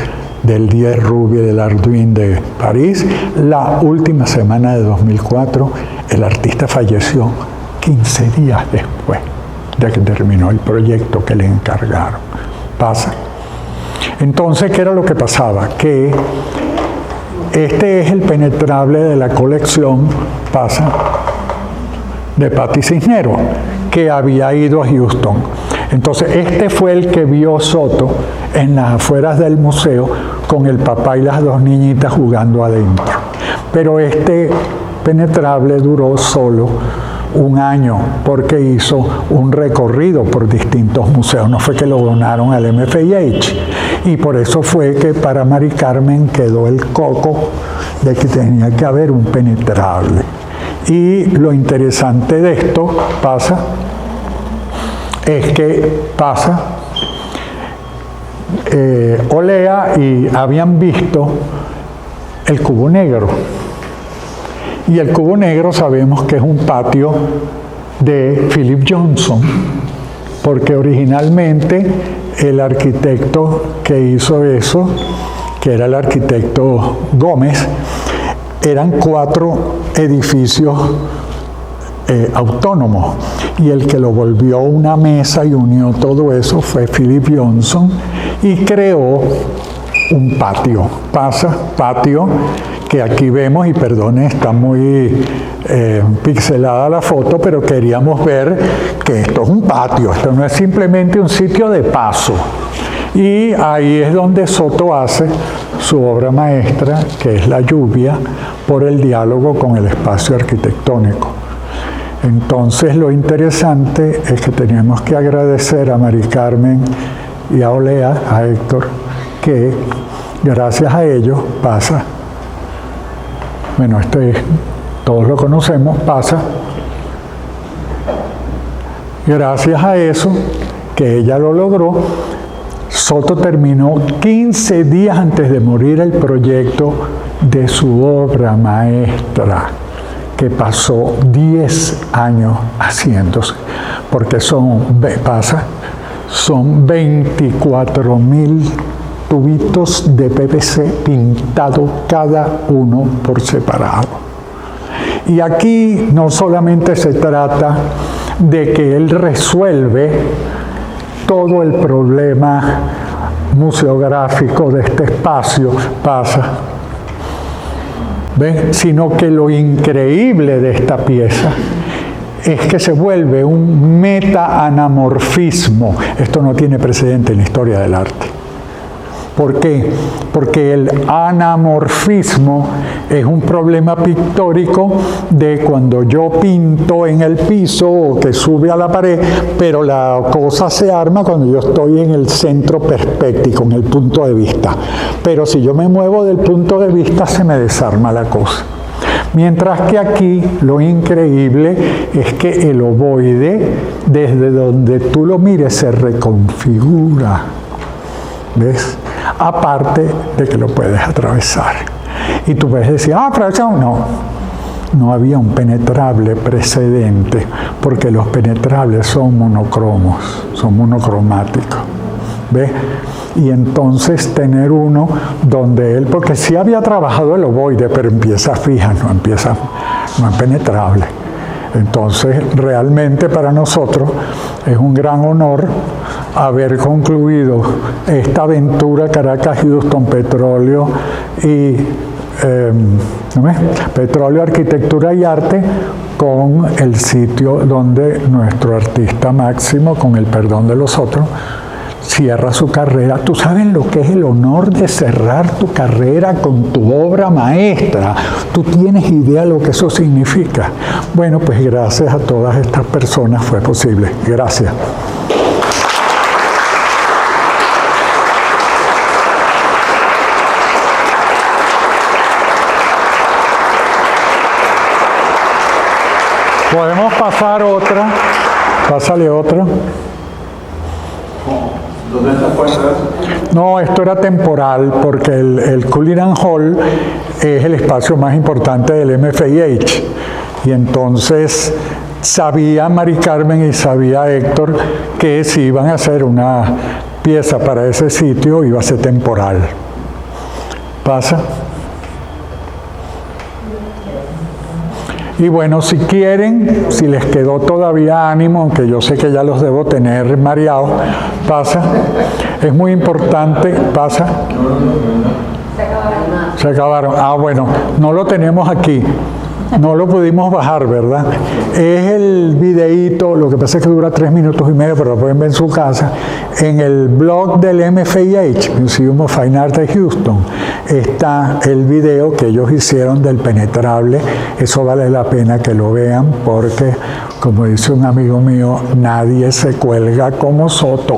S1: del 10 Rue del Arduin de París. La última semana de 2004, el artista falleció 15 días después de que terminó el proyecto que le encargaron. Pasa. Entonces, ¿qué era lo que pasaba? Que este es el penetrable de la colección, de Patti Cisneros, que había ido a Houston. Entonces, este fue el que vio Soto en las afueras del museo con el papá y las 2 niñitas jugando adentro. Pero este penetrable duró solo 1 año porque hizo un recorrido por distintos museos. No fue que lo donaron al MFIH. Y por eso fue que para Mari Carmen quedó el coco de que tenía que haber un penetrable. Y lo interesante de esto es que Olea y habían visto el Cubo Negro. Y el Cubo Negro sabemos que es un patio de Philip Johnson, porque originalmente el arquitecto que hizo eso, que era el arquitecto Gómez, eran 4 edificios autónomos, y el que lo volvió una mesa y unió todo eso fue Philip Johnson y creó un patio, patio que aquí vemos, y perdone, está muy pixelada la foto, pero queríamos ver que esto es un patio, esto no es simplemente un sitio de paso. Y ahí es donde Soto hace su obra maestra, que es La lluvia, por el diálogo con el espacio arquitectónico. Entonces, lo interesante es que tenemos que agradecer a Mari Carmen y a Olea, a Héctor, que gracias a ellos bueno, todos lo conocemos, gracias a eso, que ella lo logró. Soto terminó 15 días antes de morir el proyecto de su obra maestra, que pasó 10 años haciéndose, porque son 24.000 tubitos de PVC pintado cada uno por separado. Y aquí no solamente se trata de que él resuelve todo el problema museográfico de este espacio, ¿ven? Sino que lo increíble de esta pieza es que se vuelve un meta-anamorfismo. Esto no tiene precedente en la historia del arte. ¿Por qué? Porque el anamorfismo es un problema pictórico de cuando yo pinto en el piso o que sube a la pared, pero la cosa se arma cuando yo estoy en el centro perspectivo, en el punto de vista. Pero si yo me muevo del punto de vista, se me desarma la cosa. Mientras que aquí lo increíble es que el ovoide, desde donde tú lo mires, se reconfigura. ¿Ves? Aparte de que lo puedes atravesar. Y tú puedes decir, atravesado. No había un penetrable precedente, porque los penetrables son monocromos, son monocromáticos. ¿Ves? Y entonces tener uno donde él, porque sí había trabajado el ovoide, pero empieza fija, no es penetrable. Entonces, realmente para nosotros es un gran honor haber concluido esta aventura Caracas-Houston Petróleo y Petróleo, Arquitectura y Arte, con el sitio donde nuestro artista máximo, con el perdón de los otros, cierra su carrera. ¿Tú sabes lo que es el honor de cerrar tu carrera con tu obra maestra? ¿Tú tienes idea de lo que eso significa? Bueno, pues gracias a todas estas personas fue posible. Gracias. Podemos pasar otra. Pásale otra.
S2: ¿Dónde está puesta?
S1: No, esto era temporal porque el Cullinan Hall es el espacio más importante del MFIH. Y entonces sabía Mari Carmen y sabía Héctor que si iban a hacer una pieza para ese sitio iba a ser temporal. ¿Pasa? Y bueno, si quieren, si les quedó todavía ánimo, aunque yo sé que ya los debo tener mareados, pasa. Es muy importante, pasa. Se acabaron. Ah, bueno, no lo tenemos aquí. No lo pudimos bajar, ¿verdad? Es el videíto, lo que pasa es que dura 3 minutos y medio, pero lo pueden ver en su casa. En el blog del MFIH, Museum of Fine Art de Houston, está el video que ellos hicieron del penetrable. Eso vale la pena que lo vean porque, como dice un amigo mío, nadie se cuelga como Soto.